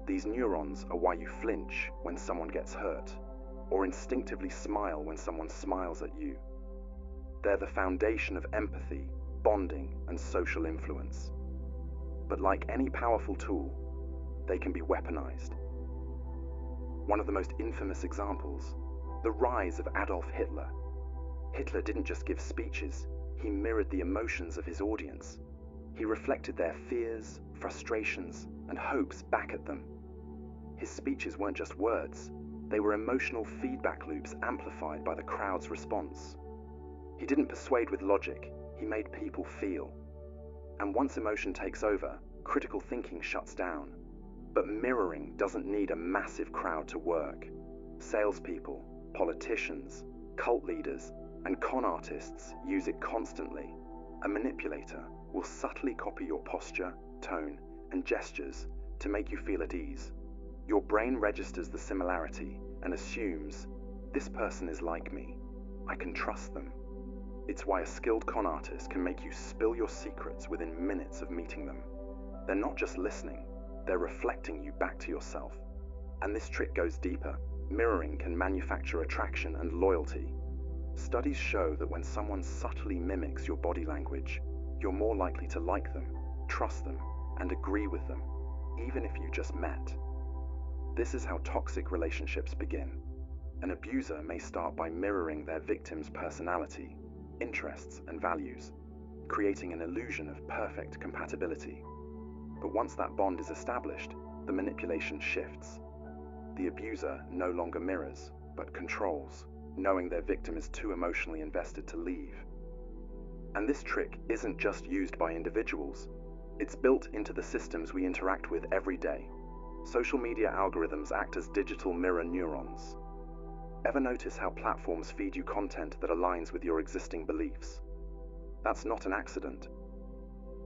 These neurons are why you flinch when someone gets hurt, or instinctively smile when someone smiles at you. They're the foundation of empathy, bonding, and social influence. But like any powerful tool, they can be weaponized. One of the most infamous examples, the rise of Adolf Hitler. Hitler didn't just give speeches, he mirrored the emotions of his audience. He reflected their fears, frustrations, and hopes back at them. His speeches weren't just words, they were emotional feedback loops amplified by the crowd's response. He didn't persuade with logic, he made people feel. And once emotion takes over, critical thinking shuts down. But mirroring doesn't need a massive crowd to work. Salespeople, politicians, cult leaders, and con artists use it constantly. A manipulator will subtly copy your posture, tone, and gestures to make you feel at ease. Your brain registers the similarity and assumes, this person is like me, I can trust them. It's why a skilled con artist can make you spill your secrets within minutes of meeting them. They're not just listening, they're reflecting you back to yourself. And this trick goes deeper. Mirroring can manufacture attraction and loyalty. Studies show that when someone subtly mimics your body language, you're more likely to like them, trust them, and agree with them, even if you just met. This is how toxic relationships begin. An abuser may start by mirroring their victim's personality, interests, and values, creating an illusion of perfect compatibility. But once that bond is established, the manipulation shifts. The abuser no longer mirrors, but controls, knowing their victim is too emotionally invested to leave. And this trick isn't just used by individuals, it's built into the systems we interact with every day. Social media algorithms act as digital mirror neurons. Ever notice how platforms feed you content that aligns with your existing beliefs? That's not an accident.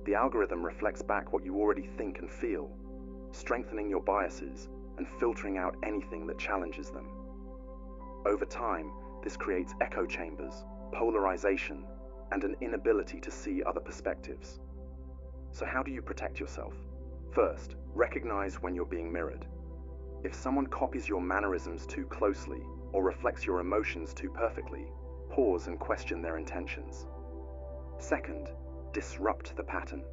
The algorithm reflects back what you already think and feel, strengthening your biases and filtering out anything that challenges them. Over time, this creates echo chambers, polarization, and an inability to see other perspectives. So how do you protect yourself? First, recognize when you're being mirrored. If someone copies your mannerisms too closely or reflects your emotions too perfectly, pause and question their intentions. Second, disrupt the pattern.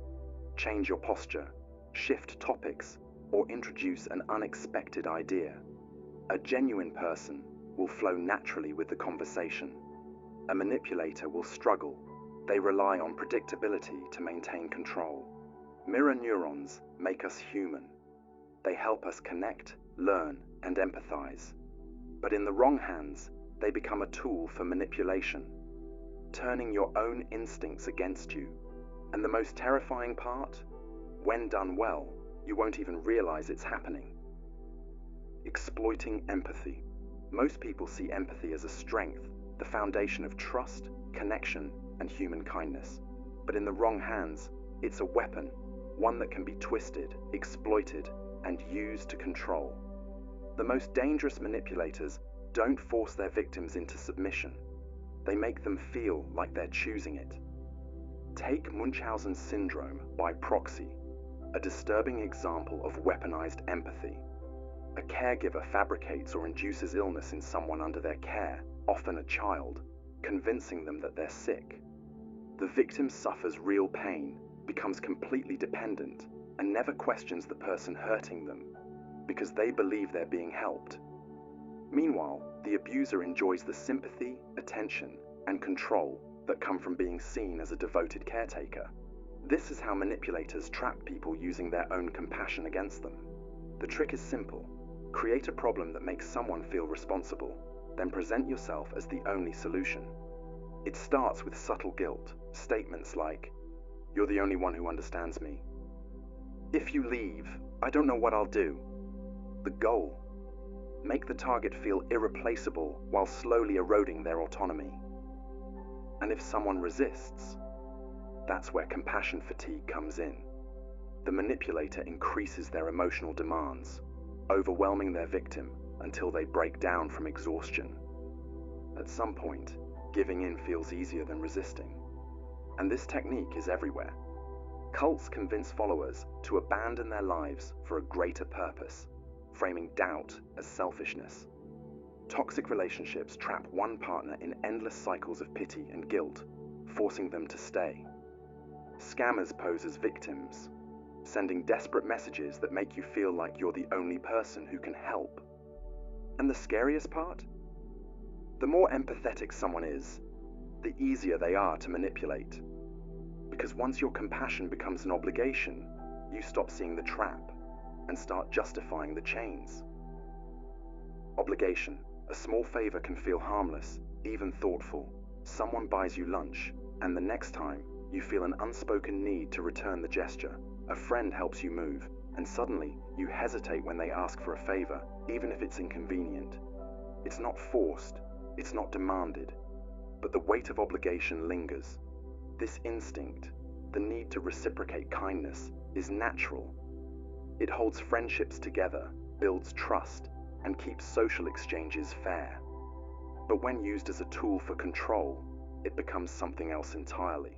Change your posture, shift topics, or introduce an unexpected idea. A genuine person will flow naturally with the conversation. A manipulator will struggle, They rely on predictability to maintain control. Mirror neurons make us human. They help us connect, learn, and empathize. But in the wrong hands, they become a tool for manipulation, turning your own instincts against you. And the most terrifying part? When done well, you won't even realize it's happening. Exploiting empathy. Most people see empathy as a strength, the foundation of trust, connection, and human kindness. But in the wrong hands, it's a weapon, one that can be twisted, exploited, and used to control. The most dangerous manipulators don't force their victims into submission. They make them feel like they're choosing it. Take Munchausen syndrome by proxy, a disturbing example of weaponized empathy. A caregiver fabricates or induces illness in someone under their care, often a child, convincing them that they're sick. The victim suffers real pain, becomes completely dependent, and never questions the person hurting them, because they believe they're being helped. Meanwhile, the abuser enjoys the sympathy, attention, and control that come from being seen as a devoted caretaker. This is how manipulators trap people using their own compassion against them. The trick is simple. Create a problem that makes someone feel responsible, then present yourself as the only solution. It starts with subtle guilt, statements like, "You're the only one who understands me. If you leave, I don't know what I'll do." The goal: make the target feel irreplaceable while slowly eroding their autonomy. And if someone resists, that's where compassion fatigue comes in. The manipulator increases their emotional demands, overwhelming their victim until they break down from exhaustion. At some point, giving in feels easier than resisting. And this technique is everywhere. Cults convince followers to abandon their lives for a greater purpose, framing doubt as selfishness. Toxic relationships trap one partner in endless cycles of pity and guilt, forcing them to stay. Scammers pose as victims, sending desperate messages that make you feel like you're the only person who can help. And the scariest part? The more empathetic someone is, the easier they are to manipulate. Because once your compassion becomes an obligation, you stop seeing the trap and start justifying the chains. Obligation. A small favor can feel harmless, even thoughtful. Someone buys you lunch, and the next time, you feel an unspoken need to return the gesture. A friend helps you move, and suddenly, you hesitate when they ask for a favor, even if it's inconvenient. It's not forced, it's not demanded, but the weight of obligation lingers. This instinct, the need to reciprocate kindness, is natural. It holds friendships together, builds trust, and keeps social exchanges fair. But when used as a tool for control, it becomes something else entirely.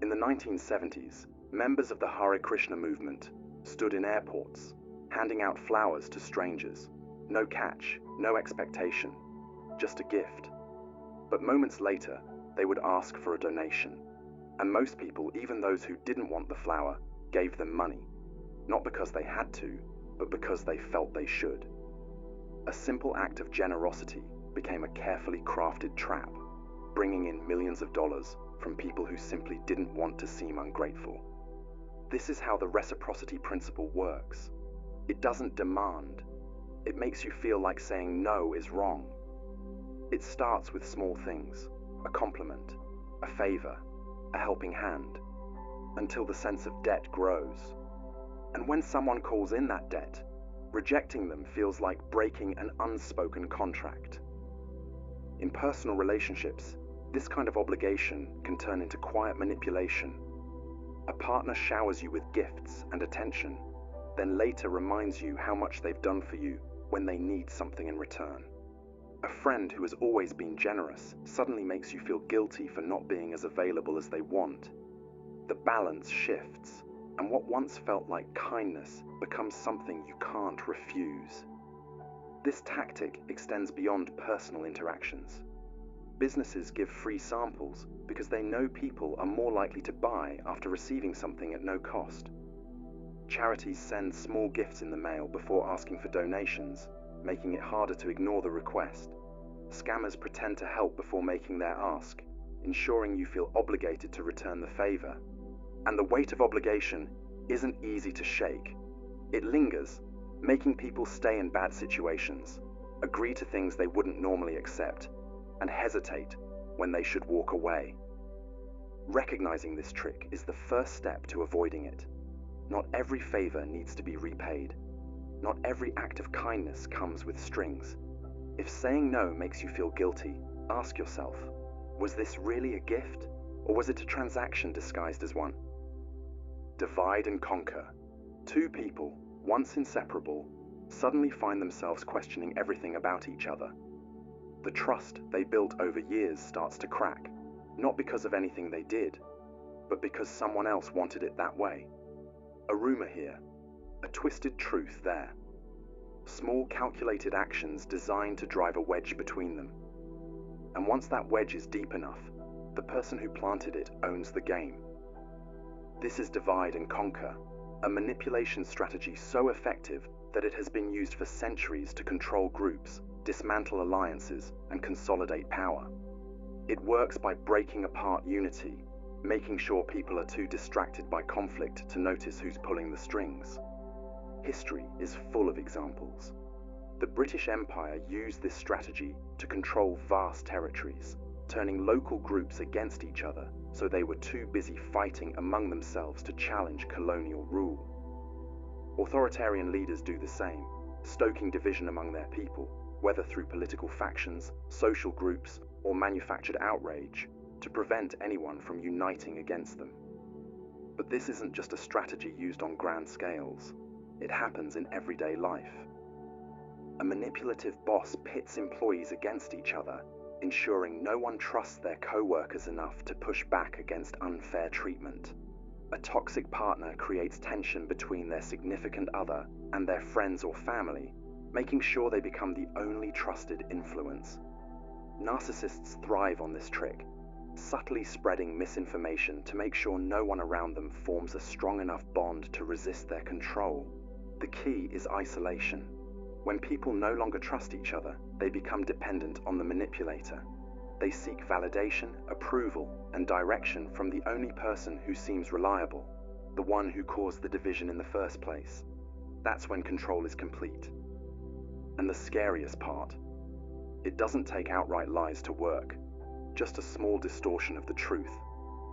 In the 1970s, members of the Hare Krishna movement stood in airports, handing out flowers to strangers. No catch, no expectation, just a gift. But moments later, they would ask for a donation. And most people, even those who didn't want the flower, gave them money. Not because they had to, but because they felt they should. A simple act of generosity became a carefully crafted trap, bringing in millions of dollars from people who simply didn't want to seem ungrateful. This is how the reciprocity principle works. It doesn't demand. It makes you feel like saying no is wrong. It starts with small things, a compliment, a favor, a helping hand, until the sense of debt grows. And when someone calls in that debt, rejecting them feels like breaking an unspoken contract. In personal relationships, this kind of obligation can turn into quiet manipulation. A partner showers you with gifts and attention, then later reminds you how much they've done for you when they need something in return. A friend who has always been generous suddenly makes you feel guilty for not being as available as they want. The balance shifts, and what once felt like kindness becomes something you can't refuse. This tactic extends beyond personal interactions. Businesses give free samples because they know people are more likely to buy after receiving something at no cost. Charities send small gifts in the mail before asking for donations, making it harder to ignore the request. Scammers pretend to help before making their ask, ensuring you feel obligated to return the favor. And the weight of obligation isn't easy to shake. It lingers, making people stay in bad situations, agree to things they wouldn't normally accept, and hesitate when they should walk away. Recognizing this trick is the first step to avoiding it. Not every favor needs to be repaid. Not every act of kindness comes with strings. If saying no makes you feel guilty, ask yourself, was this really a gift, or was it a transaction disguised as one? Divide and conquer. Two people, once inseparable, suddenly find themselves questioning everything about each other. The trust they built over years starts to crack, not because of anything they did, but because someone else wanted it that way. A rumor here, a twisted truth there. Small calculated actions designed to drive a wedge between them. And once that wedge is deep enough, the person who planted it owns the game. This is divide and conquer, a manipulation strategy so effective that it has been used for centuries to control groups, dismantle alliances, and consolidate power. It works by breaking apart unity, making sure people are too distracted by conflict to notice who's pulling the strings. History is full of examples. The British Empire used this strategy to control vast territories, turning local groups against each other so they were too busy fighting among themselves to challenge colonial rule. Authoritarian leaders do the same, stoking division among their people, whether through political factions, social groups, or manufactured outrage, to prevent anyone from uniting against them. But this isn't just a strategy used on grand scales. It happens in everyday life. A manipulative boss pits employees against each other, ensuring no one trusts their co-workers enough to push back against unfair treatment. A toxic partner creates tension between their significant other and their friends or family, making sure they become the only trusted influence. Narcissists thrive on this trick, subtly spreading misinformation to make sure no one around them forms a strong enough bond to resist their control. The key is isolation. When people no longer trust each other, they become dependent on the manipulator. They seek validation, approval, and direction from the only person who seems reliable, the one who caused the division in the first place. That's when control is complete. And the scariest part, it doesn't take outright lies to work, just a small distortion of the truth,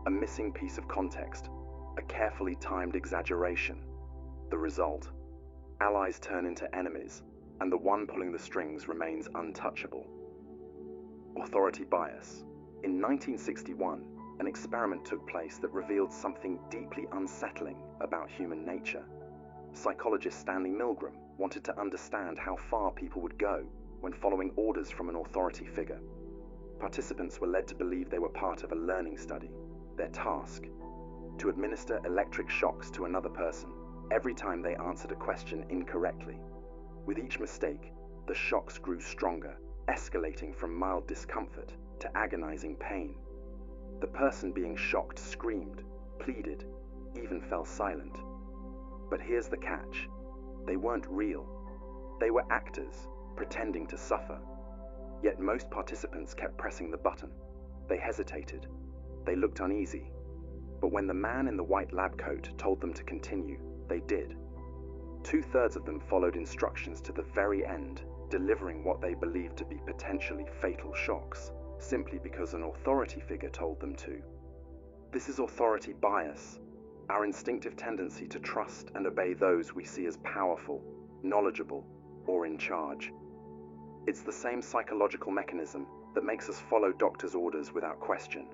a missing piece of context, a carefully timed exaggeration. The result, allies turn into enemies, and the one pulling the strings remains untouchable. Authority bias. In 1961, an experiment took place that revealed something deeply unsettling about human nature. Psychologist Stanley Milgram wanted to understand how far people would go when following orders from an authority figure. Participants were led to believe they were part of a learning study. Their task, to administer electric shocks to another person every time they answered a question incorrectly. With each mistake, the shocks grew stronger, escalating from mild discomfort to agonizing pain. The person being shocked screamed, pleaded, even fell silent. But here's the catch. They weren't real. They were actors, pretending to suffer. Yet most participants kept pressing the button. They hesitated. They looked uneasy. But when the man in the white lab coat told them to continue, they did. 2/3 of them followed instructions to the very end, delivering what they believed to be potentially fatal shocks, simply because an authority figure told them to. This is authority bias, our instinctive tendency to trust and obey those we see as powerful, knowledgeable, or in charge. It's the same psychological mechanism that makes us follow doctors' orders without question,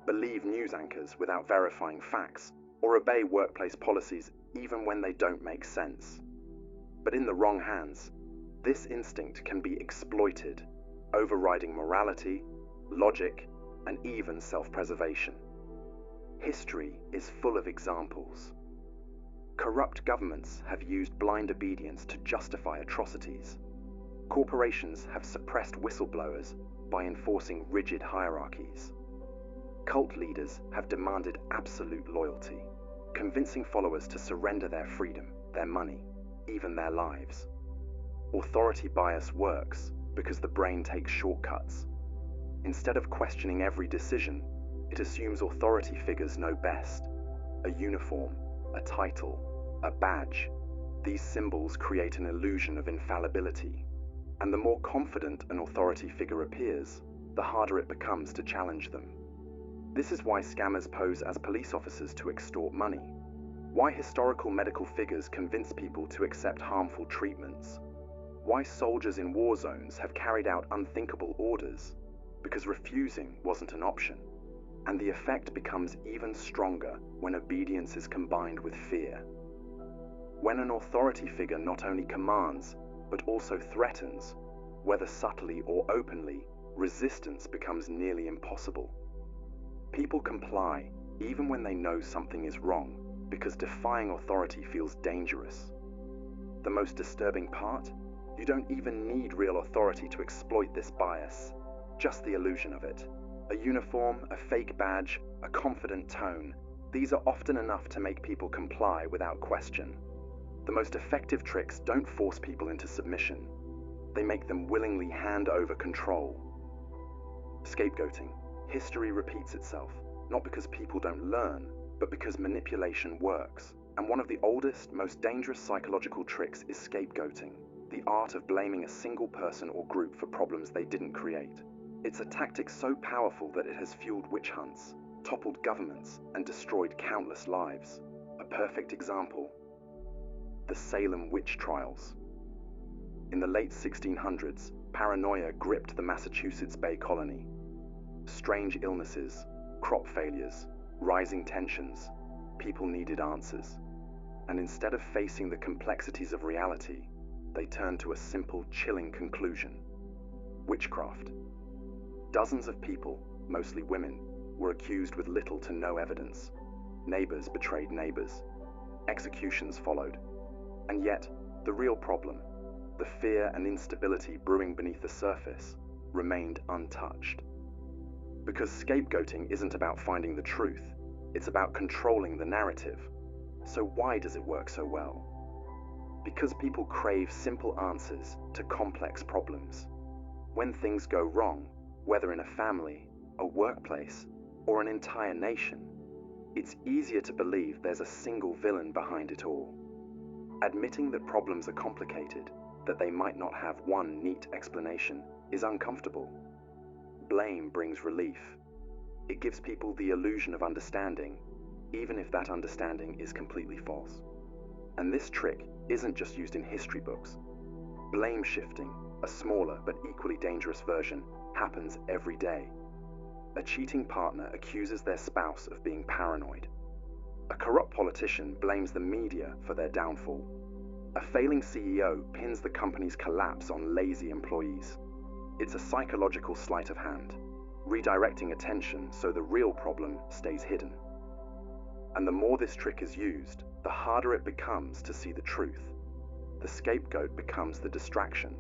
believe news anchors without verifying facts, or obey workplace policies even when they don't make sense. But in the wrong hands, this instinct can be exploited, overriding morality, logic, and even self-preservation. History is full of examples. Corrupt governments have used blind obedience to justify atrocities. Corporations have suppressed whistleblowers by enforcing rigid hierarchies. Cult leaders have demanded absolute loyalty, convincing followers to surrender their freedom, their money, even their lives. Authority bias works because the brain takes shortcuts. Instead of questioning every decision, It assumes authority figures know best. A uniform, a title, a badge. These symbols create an illusion of infallibility. And the more confident an authority figure appears, the harder it becomes to challenge them. This is why scammers pose as police officers to extort money. Why historical medical figures convince people to accept harmful treatments. Why soldiers in war zones have carried out unthinkable orders. Because refusing wasn't an option. And the effect becomes even stronger when obedience is combined with fear. When an authority figure not only commands, but also threatens, whether subtly or openly, resistance becomes nearly impossible. People comply even when they know something is wrong, because defying authority feels dangerous. The most disturbing part? You don't even need real authority to exploit this bias, just the illusion of it. A uniform, a fake badge, a confident tone, these are often enough to make people comply without question. The most effective tricks don't force people into submission. They make them willingly hand over control. Scapegoating. History repeats itself, not because people don't learn, but because manipulation works. And one of the oldest, most dangerous psychological tricks is scapegoating, the art of blaming a single person or group for problems they didn't create. It's a tactic so powerful that it has fueled witch hunts, toppled governments, and destroyed countless lives. A perfect example: the Salem witch trials. In the late 1600s, paranoia gripped the Massachusetts Bay Colony. Strange illnesses, crop failures, rising tensions. People needed answers. And instead of facing the complexities of reality, they turned to a simple, chilling conclusion: witchcraft. Dozens of people, mostly women, were accused with little to no evidence. Neighbors betrayed neighbors. Executions followed. And yet, the real problem, the fear and instability brewing beneath the surface, remained untouched. Because scapegoating isn't about finding the truth, it's about controlling the narrative. So why does it work so well? Because people crave simple answers to complex problems. When things go wrong, whether in a family, a workplace, or an entire nation, it's easier to believe there's a single villain behind it all. Admitting that problems are complicated, that they might not have one neat explanation, is uncomfortable. Blame brings relief. It gives people the illusion of understanding, even if that understanding is completely false. And this trick isn't just used in history books. Blame shifting, a smaller but equally dangerous version, happens every day. A cheating partner accuses their spouse of being paranoid. A corrupt politician blames the media for their downfall. A failing CEO pins the company's collapse on lazy employees. It's a psychological sleight of hand, redirecting attention so the real problem stays hidden. And the more this trick is used, the harder it becomes to see the truth. The scapegoat becomes the distraction.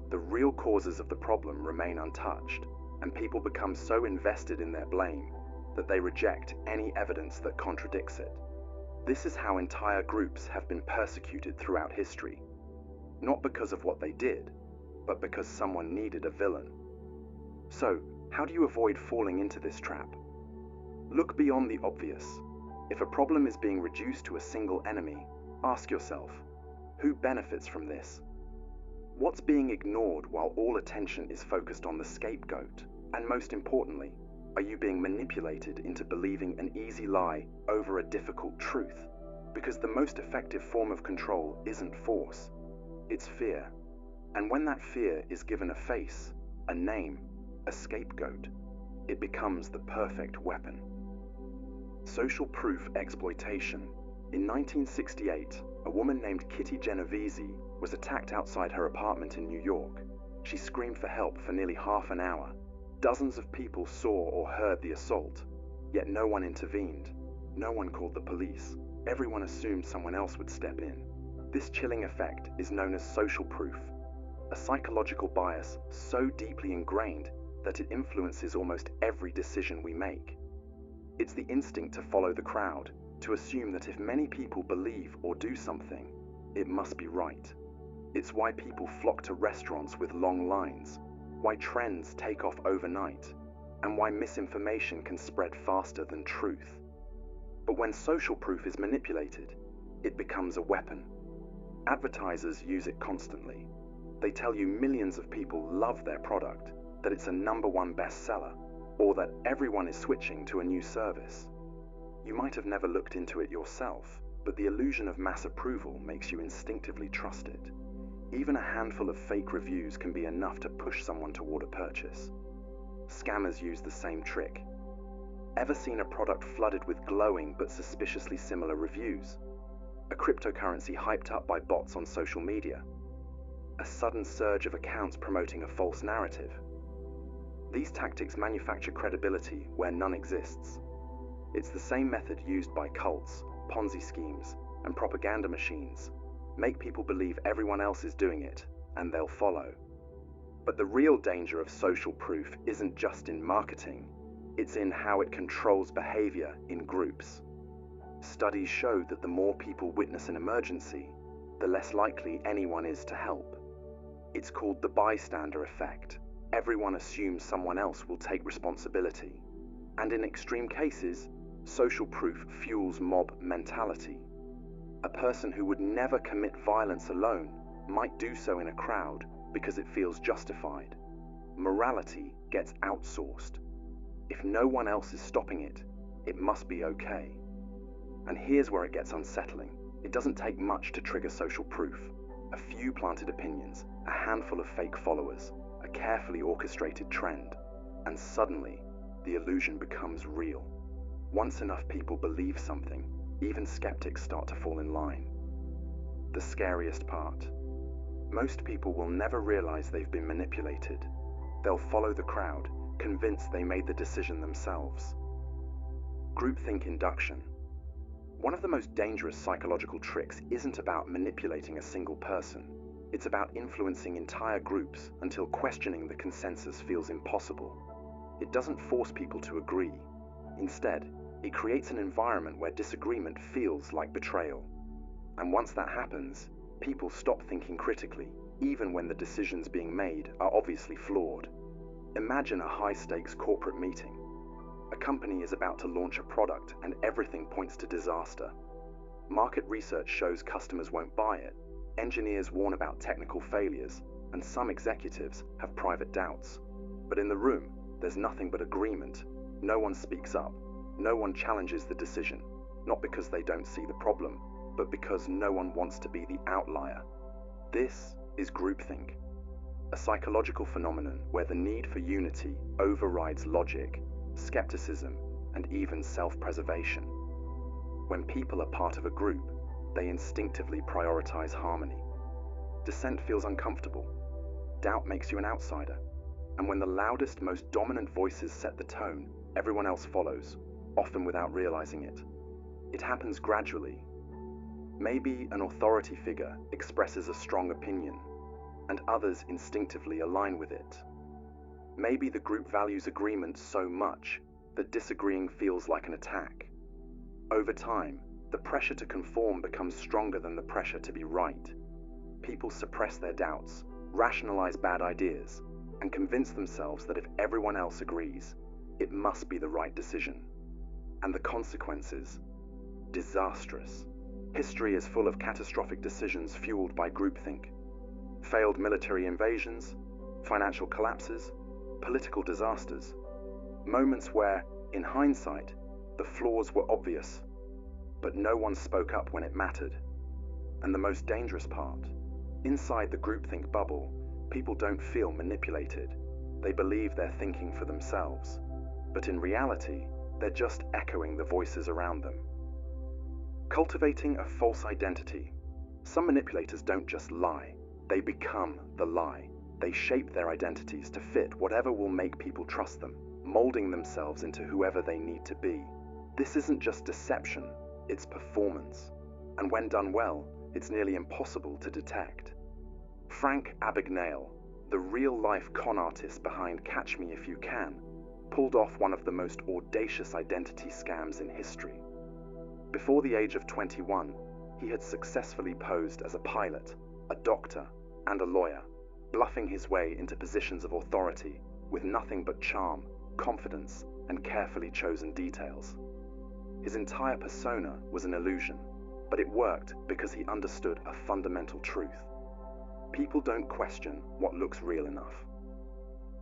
The real causes of the problem remain untouched, and people become so invested in their blame that they reject any evidence that contradicts it. This is how entire groups have been persecuted throughout history, not because of what they did, but because someone needed a villain. So, how do you avoid falling into this trap? Look beyond the obvious. If a problem is being reduced to a single enemy, ask yourself, who benefits from this? What's being ignored while all attention is focused on the scapegoat? And most importantly, are you being manipulated into believing an easy lie over a difficult truth? Because the most effective form of control isn't force, it's fear. And when that fear is given a face, a name, a scapegoat, it becomes the perfect weapon. Social proof exploitation. In 1968, a woman named Kitty Genovese was attacked outside her apartment in New York. She screamed for help for nearly half an hour. Dozens of people saw or heard the assault, yet no one intervened. No one called the police. Everyone assumed someone else would step in. This chilling effect is known as social proof, a psychological bias so deeply ingrained that it influences almost every decision we make. It's the instinct to follow the crowd, to assume that if many people believe or do something, it must be right. It's why people flock to restaurants with long lines, why trends take off overnight, and why misinformation can spread faster than truth. But when social proof is manipulated, it becomes a weapon. Advertisers use it constantly. They tell you millions of people love their product, that it's a #1 bestseller, or that everyone is switching to a new service. You might have never looked into it yourself, but the illusion of mass approval makes you instinctively trust it. Even a handful of fake reviews can be enough to push someone toward a purchase. Scammers use the same trick. Ever seen a product flooded with glowing but suspiciously similar reviews? A cryptocurrency hyped up by bots on social media? A sudden surge of accounts promoting a false narrative? These tactics manufacture credibility where none exists. It's the same method used by cults, Ponzi schemes, and propaganda machines. Make people believe everyone else is doing it, and they'll follow. But the real danger of social proof isn't just in marketing, it's in how it controls behavior in groups. Studies show that the more people witness an emergency, the less likely anyone is to help. It's called the bystander effect. Everyone assumes someone else will take responsibility. And in extreme cases, social proof fuels mob mentality. A person who would never commit violence alone might do so in a crowd because it feels justified. Morality gets outsourced. If no one else is stopping it, it must be okay. And here's where it gets unsettling. It doesn't take much to trigger social proof. A few planted opinions, a handful of fake followers, a carefully orchestrated trend, and suddenly, the illusion becomes real. Once enough people believe something, even skeptics start to fall in line. The scariest part. Most people will never realize they've been manipulated. They'll follow the crowd, convinced they made the decision themselves. Groupthink induction. One of the most dangerous psychological tricks isn't about manipulating a single person. It's about influencing entire groups until questioning the consensus feels impossible. It doesn't force people to agree. Instead, it creates an environment where disagreement feels like betrayal. And once that happens, people stop thinking critically, even when the decisions being made are obviously flawed. Imagine a high-stakes corporate meeting. A company is about to launch a product and everything points to disaster. Market research shows customers won't buy it. Engineers warn about technical failures, and some executives have private doubts. But in the room, there's nothing but agreement. No one speaks up. No one challenges the decision, not because they don't see the problem, but because no one wants to be the outlier. This is groupthink, a psychological phenomenon where the need for unity overrides logic, skepticism, and even self-preservation. When people are part of a group, they instinctively prioritize harmony. Dissent feels uncomfortable. Doubt makes you an outsider. And when the loudest, most dominant voices set the tone, everyone else follows, often without realizing it. It happens gradually. Maybe an authority figure expresses a strong opinion, and others instinctively align with it. Maybe the group values agreement so much that disagreeing feels like an attack. Over time, the pressure to conform becomes stronger than the pressure to be right. People suppress their doubts, rationalize bad ideas, and convince themselves that if everyone else agrees, it must be the right decision. And the consequences? Disastrous. History is full of catastrophic decisions fueled by groupthink. Failed military invasions, financial collapses, political disasters. Moments where, in hindsight, the flaws were obvious, but no one spoke up when it mattered. And the most dangerous part, inside the groupthink bubble, people don't feel manipulated. They believe they're thinking for themselves. But in reality, they're just echoing the voices around them. Cultivating a false identity. Some manipulators don't just lie, they become the lie. They shape their identities to fit whatever will make people trust them, molding themselves into whoever they need to be. This isn't just deception, it's performance. And when done well, it's nearly impossible to detect. Frank Abagnale, the real-life con artist behind Catch Me If You Can, pulled off one of the most audacious identity scams in history. Before the age of 21, he had successfully posed as a pilot, a doctor, and a lawyer, bluffing his way into positions of authority with nothing but charm, confidence, and carefully chosen details. His entire persona was an illusion, but it worked because he understood a fundamental truth. People don't question what looks real enough.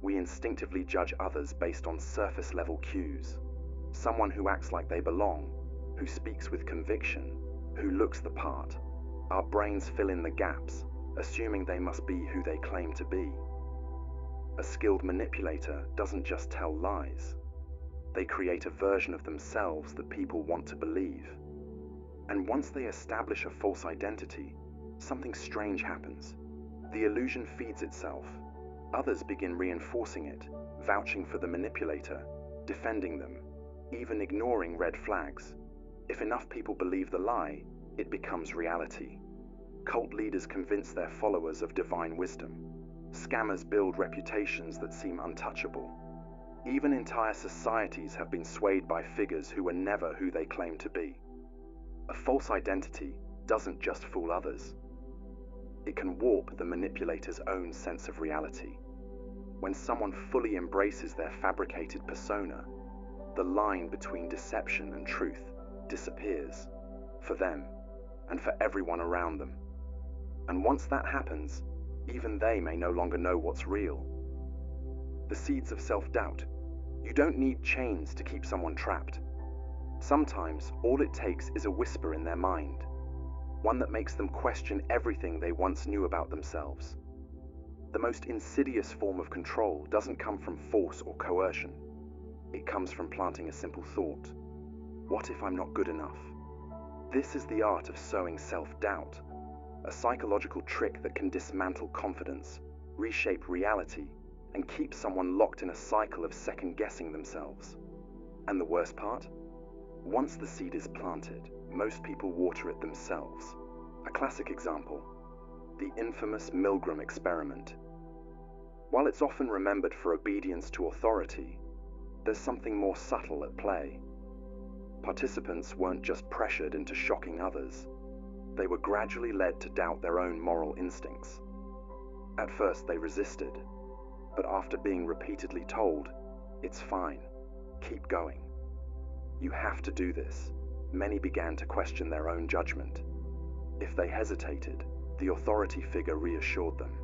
We instinctively judge others based on surface-level cues. Someone who acts like they belong, who speaks with conviction, who looks the part. Our brains fill in the gaps, assuming they must be who they claim to be. A skilled manipulator doesn't just tell lies. They create a version of themselves that people want to believe. And once they establish a false identity, something strange happens. The illusion feeds itself. Others begin reinforcing it, vouching for the manipulator, defending them, even ignoring red flags. If enough people believe the lie, it becomes reality. Cult leaders convince their followers of divine wisdom. Scammers build reputations that seem untouchable. Even entire societies have been swayed by figures who were never who they claim to be. A false identity doesn't just fool others. It can warp the manipulator's own sense of reality. When someone fully embraces their fabricated persona, the line between deception and truth disappears, for them and for everyone around them. And once that happens, even they may no longer know what's real. The seeds of self-doubt. You don't need chains to keep someone trapped. Sometimes all it takes is a whisper in their mind, one that makes them question everything they once knew about themselves. The most insidious form of control doesn't come from force or coercion. It comes from planting a simple thought. What if I'm not good enough? This is the art of sowing self-doubt, a psychological trick that can dismantle confidence, reshape reality, and keep someone locked in a cycle of second-guessing themselves. And the worst part? Once the seed is planted, most people water it themselves. A classic example, the infamous Milgram experiment. While it's often remembered for obedience to authority, there's something more subtle at play. Participants weren't just pressured into shocking others. They were gradually led to doubt their own moral instincts. At first they resisted, but after being repeatedly told, "It's fine, keep going. You have to do this," many began to question their own judgment. If they hesitated, the authority figure reassured them.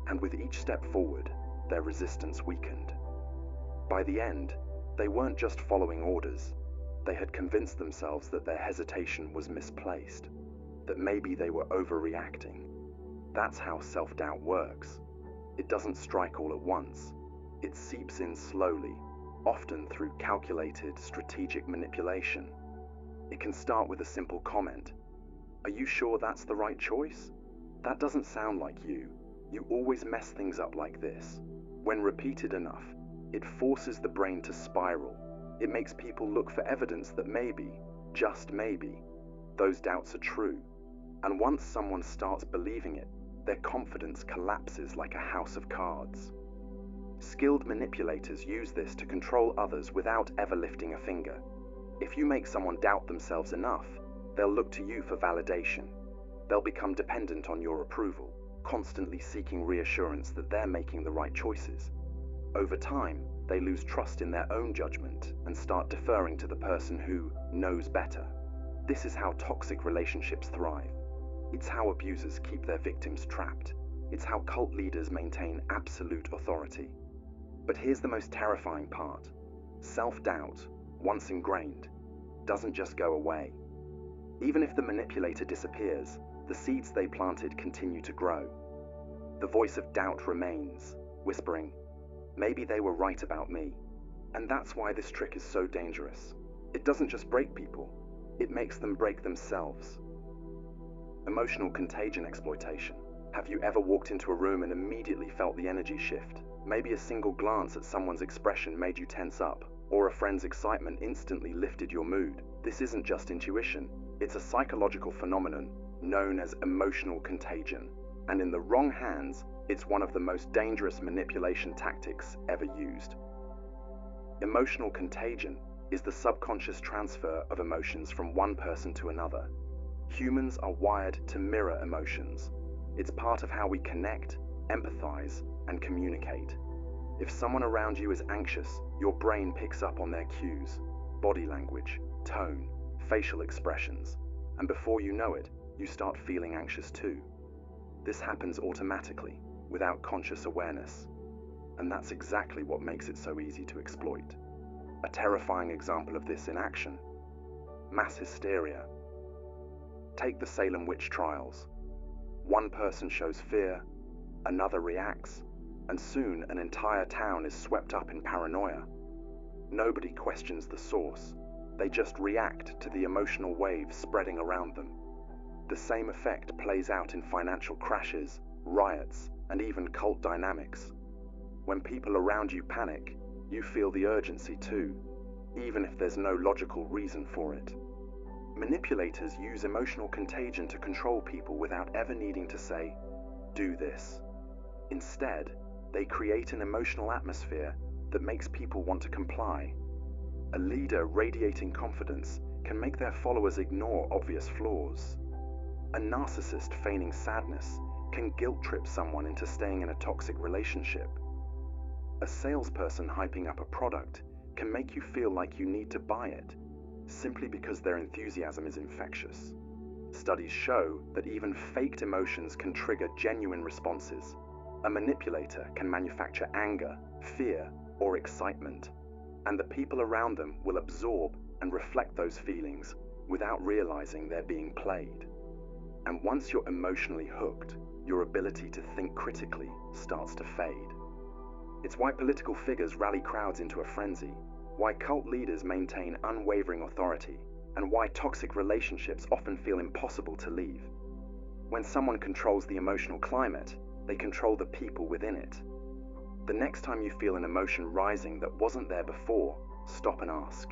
And with each step forward, their resistance weakened. By the end, they weren't just following orders. They had convinced themselves that their hesitation was misplaced, that maybe they were overreacting. That's how self-doubt works. It doesn't strike all at once. It seeps in slowly, often through calculated, strategic manipulation. It can start with a simple comment. "Are you sure that's the right choice? That doesn't sound like you. You always mess things up like this." When repeated enough, it forces the brain to spiral. It makes people look for evidence that maybe, just maybe, those doubts are true. And once someone starts believing it, their confidence collapses like a house of cards. Skilled manipulators use this to control others without ever lifting a finger. If you make someone doubt themselves enough, they'll look to you for validation. They'll become dependent on your approval, constantly seeking reassurance that they're making the right choices. Over time, they lose trust in their own judgment and start deferring to the person who knows better. This is how toxic relationships thrive. It's how abusers keep their victims trapped. It's how cult leaders maintain absolute authority. But here's the most terrifying part. Self-doubt, once ingrained, doesn't just go away. Even if the manipulator disappears, the seeds they planted continue to grow. The voice of doubt remains, whispering, "Maybe they were right about me." And that's why this trick is so dangerous. It doesn't just break people, it makes them break themselves. Emotional contagion exploitation. Have you ever walked into a room and immediately felt the energy shift? Maybe a single glance at someone's expression made you tense up, or a friend's excitement instantly lifted your mood. This isn't just intuition, it's a psychological phenomenon known as emotional contagion. And in the wrong hands, it's one of the most dangerous manipulation tactics ever used. Emotional contagion is the subconscious transfer of emotions from one person to another. Humans are wired to mirror emotions. It's part of how we connect, empathize, and communicate. If someone around you is anxious, your brain picks up on their cues, body language, tone, facial expressions, and before you know it, you start feeling anxious too. This happens automatically, without conscious awareness, and that's exactly what makes it so easy to exploit. A terrifying example of this in action: mass hysteria. Take the Salem witch trials. One person shows fear, another reacts, and soon an entire town is swept up in paranoia. Nobody questions the source. They just react to the emotional waves spreading around them. The same effect plays out in financial crashes, riots, and even cult dynamics. When people around you panic, you feel the urgency too, even if there's no logical reason for it. Manipulators use emotional contagion to control people without ever needing to say, "Do this." Instead, they create an emotional atmosphere that makes people want to comply. A leader radiating confidence can make their followers ignore obvious flaws. A narcissist feigning sadness can guilt-trip someone into staying in a toxic relationship. A salesperson hyping up a product can make you feel like you need to buy it, simply because their enthusiasm is infectious. Studies show that even faked emotions can trigger genuine responses. A manipulator can manufacture anger, fear, or excitement, and the people around them will absorb and reflect those feelings without realizing they're being played. And once you're emotionally hooked, your ability to think critically starts to fade. It's why political figures rally crowds into a frenzy, why cult leaders maintain unwavering authority, and why toxic relationships often feel impossible to leave. When someone controls the emotional climate, they control the people within it. The next time you feel an emotion rising that wasn't there before, stop and ask,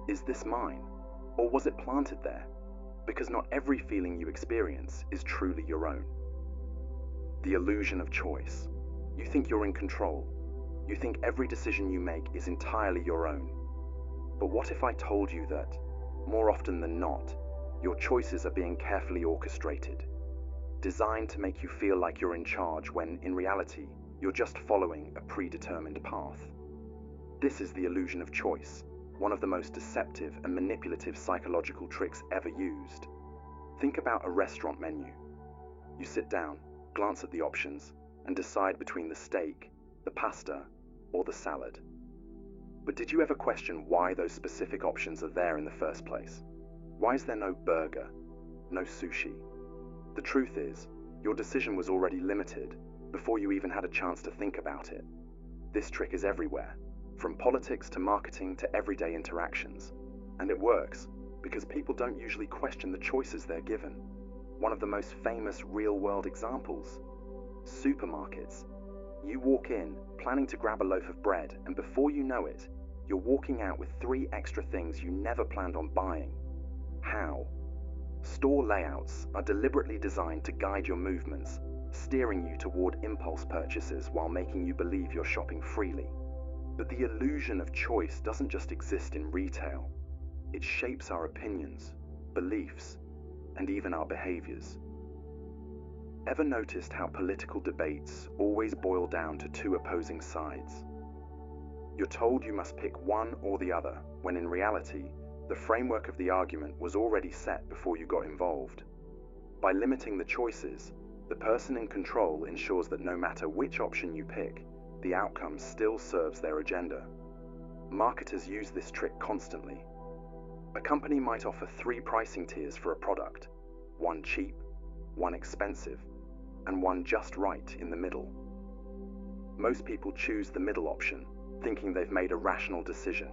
is this mine? Or was it planted there? Because not every feeling you experience is truly your own. The illusion of choice. You think you're in control. You think every decision you make is entirely your own. But what if I told you that, more often than not, your choices are being carefully orchestrated, designed to make you feel like you're in charge when, in reality, you're just following a predetermined path? This is the illusion of choice, one of the most deceptive and manipulative psychological tricks ever used. Think about a restaurant menu. You sit down, glance at the options, and decide between the steak, the pasta, or the salad. But did you ever question why those specific options are there in the first place? Why is there no burger, no sushi? The truth is, your decision was already limited before you even had a chance to think about it. This trick is everywhere, from politics to marketing to everyday interactions. And it works because people don't usually question the choices they're given. One of the most famous real-world examples: supermarkets. You walk in, planning to grab a loaf of bread, and before you know it, you're walking out with 3 extra things you never planned on buying. How? Store layouts are deliberately designed to guide your movements, steering you toward impulse purchases while making you believe you're shopping freely. But the illusion of choice doesn't just exist in retail. It shapes our opinions, beliefs, and even our behaviors. Ever noticed how political debates always boil down to 2 opposing sides? You're told you must pick one or the other, when in reality, the framework of the argument was already set before you got involved. By limiting the choices, the person in control ensures that no matter which option you pick, the outcome still serves their agenda. Marketers use this trick constantly. A company might offer 3 pricing tiers for a product: one cheap, one expensive, and one just right in the middle. Most people choose the middle option, thinking they've made a rational decision.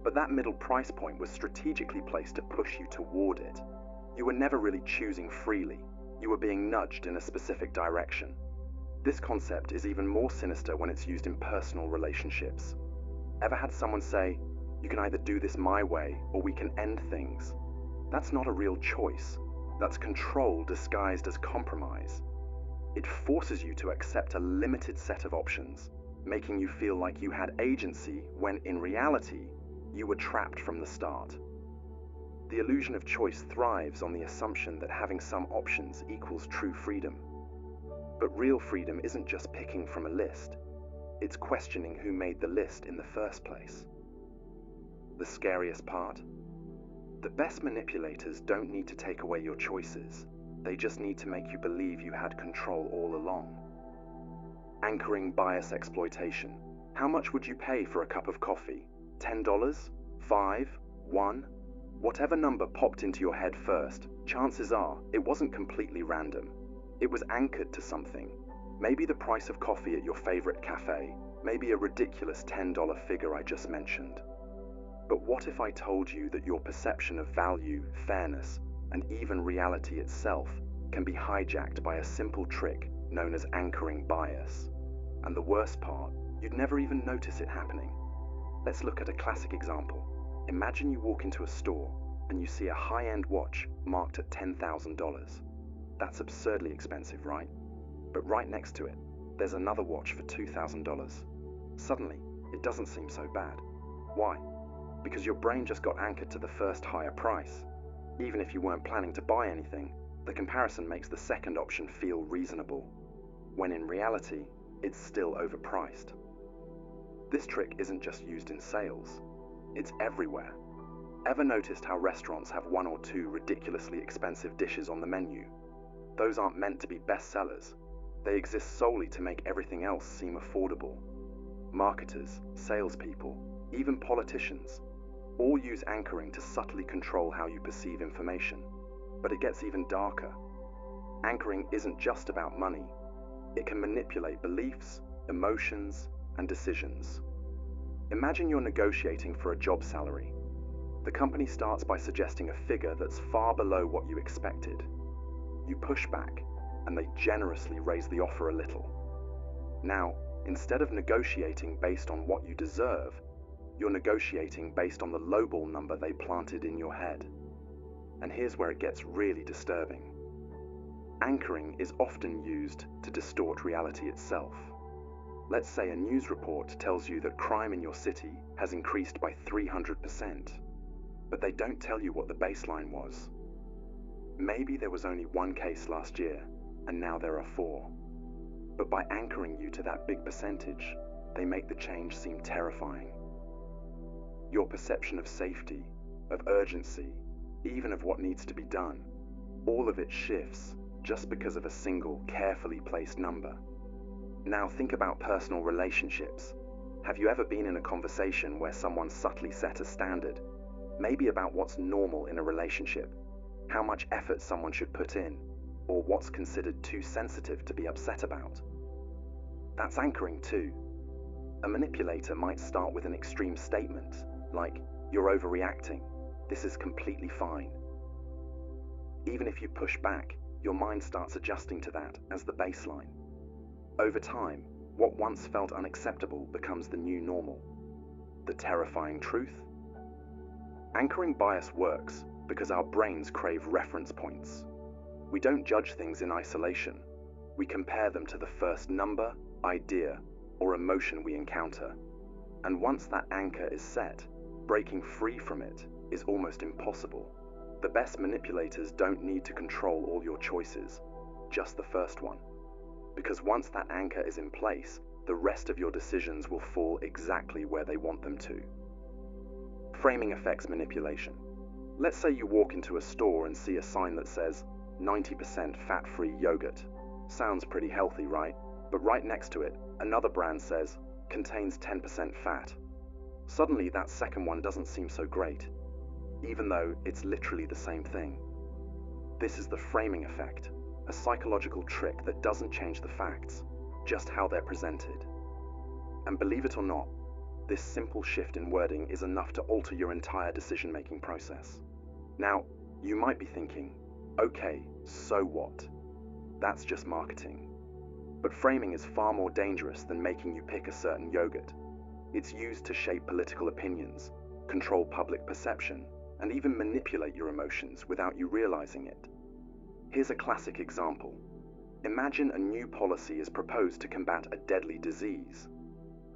But that middle price point was strategically placed to push you toward it. You were never really choosing freely. You were being nudged in a specific direction. This concept is even more sinister when it's used in personal relationships. Ever had someone say, "You can either do this my way or we can end things"? That's not a real choice. That's control disguised as compromise. It forces you to accept a limited set of options, making you feel like you had agency when in reality, you were trapped from the start. The illusion of choice thrives on the assumption that having some options equals true freedom. But real freedom isn't just picking from a list. It's questioning who made the list in the first place. The scariest part? The best manipulators don't need to take away your choices. They just need to make you believe you had control all along. Anchoring bias exploitation. How much would you pay for a cup of coffee? $10? $5? $1? Whatever number popped into your head first, chances are it wasn't completely random. It was anchored to something. Maybe the price of coffee at your favorite cafe, maybe a ridiculous $10 figure I just mentioned. But what if I told you that your perception of value, fairness, and even reality itself can be hijacked by a simple trick known as anchoring bias? And the worst part, you'd never even notice it happening. Let's look at a classic example. Imagine you walk into a store and you see a high-end watch marked at $10,000. That's absurdly expensive, right? But right next to it, there's another watch for $2,000. Suddenly, it doesn't seem so bad. Why? Because your brain just got anchored to the first higher price. Even if you weren't planning to buy anything, the comparison makes the second option feel reasonable, when in reality, it's still overpriced. This trick isn't just used in sales, it's everywhere. Ever noticed how restaurants have one or two ridiculously expensive dishes on the menu? Those aren't meant to be bestsellers. They exist solely to make everything else seem affordable. Marketers, salespeople, even politicians, all use anchoring to subtly control how you perceive information. But it gets even darker. Anchoring isn't just about money. It can manipulate beliefs, emotions, and decisions. Imagine you're negotiating for a job salary. The company starts by suggesting a figure that's far below what you expected. You push back, and they generously raise the offer a little. Now, instead of negotiating based on what you deserve, you're negotiating based on the lowball number they planted in your head. And here's where it gets really disturbing. Anchoring is often used to distort reality itself. Let's say a news report tells you that crime in your city has increased by 300%, but they don't tell you what the baseline was. Maybe there was only one case last year, and now there are 4. But by anchoring you to that big percentage, they make the change seem terrifying. Your perception of safety, of urgency, even of what needs to be done, all of it shifts just because of a single, carefully placed number. Now think about personal relationships. Have you ever been in a conversation where someone subtly set a standard, maybe about what's normal in a relationship, how much effort someone should put in, or what's considered too sensitive to be upset about? That's anchoring too. A manipulator might start with an extreme statement, like, "You're overreacting. This is completely fine." Even if you push back, your mind starts adjusting to that as the baseline. Over time, what once felt unacceptable becomes the new normal. The terrifying truth? Anchoring bias works because our brains crave reference points. We don't judge things in isolation. We compare them to the first number, idea, or emotion we encounter. And once that anchor is set, breaking free from it is almost impossible. The best manipulators don't need to control all your choices, just the first one. Because once that anchor is in place, the rest of your decisions will fall exactly where they want them to. Framing affects manipulation. Let's say you walk into a store and see a sign that says 90% fat-free yogurt. Sounds pretty healthy, right? But right next to it, another brand says contains 10% fat. Suddenly that second one doesn't seem so great, even though it's literally the same thing. This is the framing effect, a psychological trick that doesn't change the facts, just how they're presented. And believe it or not, this simple shift in wording is enough to alter your entire decision-making process. Now, you might be thinking, okay, so what? That's just marketing. But framing is far more dangerous than making you pick a certain yogurt. It's used to shape political opinions, control public perception, and even manipulate your emotions without you realizing it. Here's a classic example. Imagine a new policy is proposed to combat a deadly disease.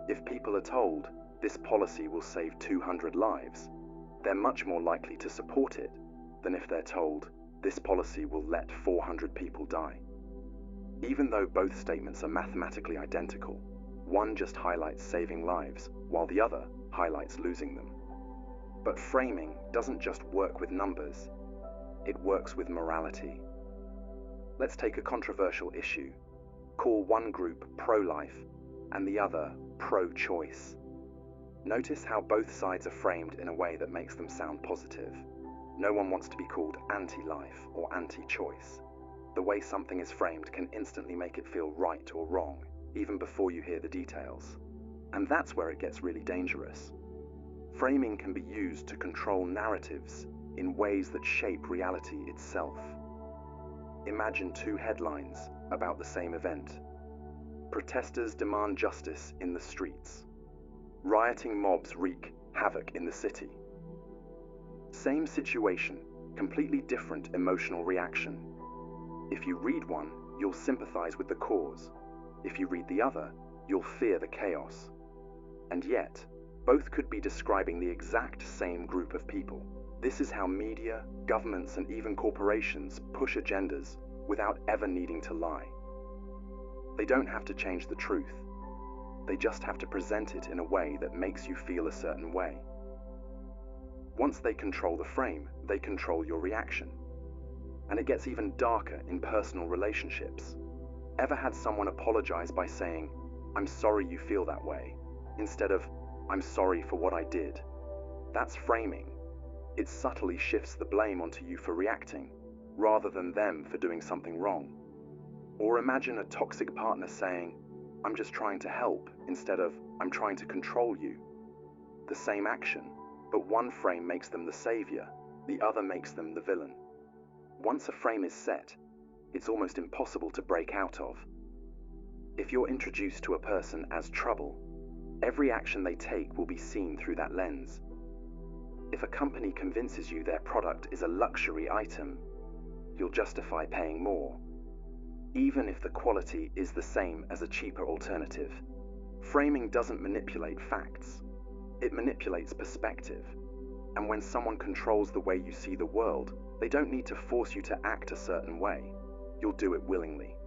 If people are told, this policy will save 200 lives, they're much more likely to support it than if they're told, this policy will let 400 people die. Even though both statements are mathematically identical, One just highlights saving lives, while the other highlights losing them. But framing doesn't just work with numbers, it works with morality. Let's take a controversial issue. Call one group pro-life and the other pro-choice. Notice how both sides are framed in a way that makes them sound positive. No one wants to be called anti-life or anti-choice. The way something is framed can instantly make it feel right or wrong, even before you hear the details. And that's where it gets really dangerous. Framing can be used to control narratives in ways that shape reality itself. Imagine two headlines about the same event. Protesters demand justice in the streets. Rioting mobs wreak havoc in the city. Same situation, completely different emotional reaction. If you read one, you'll sympathize with the cause. If you read the other, you'll fear the chaos. And yet, both could be describing the exact same group of people. This is how media, governments, and even corporations push agendas without ever needing to lie. They don't have to change the truth. They just have to present it in a way that makes you feel a certain way. Once they control the frame, they control your reaction. And it gets even darker in personal relationships. Ever had someone apologize by saying, "I'm sorry you feel that way," instead of, "I'm sorry for what I did"? That's framing. It subtly shifts the blame onto you for reacting, rather than them for doing something wrong. Or imagine a toxic partner saying, "I'm just trying to help," instead of, "I'm trying to control you." The same action, but one frame makes them the savior, the other makes them the villain. Once a frame is set, it's almost impossible to break out of. If you're introduced to a person as trouble, every action they take will be seen through that lens. If a company convinces you their product is a luxury item, you'll justify paying more, even if the quality is the same as a cheaper alternative. Framing doesn't manipulate facts, it manipulates perspective. And when someone controls the way you see the world, they don't need to force you to act a certain way. You'll do it willingly.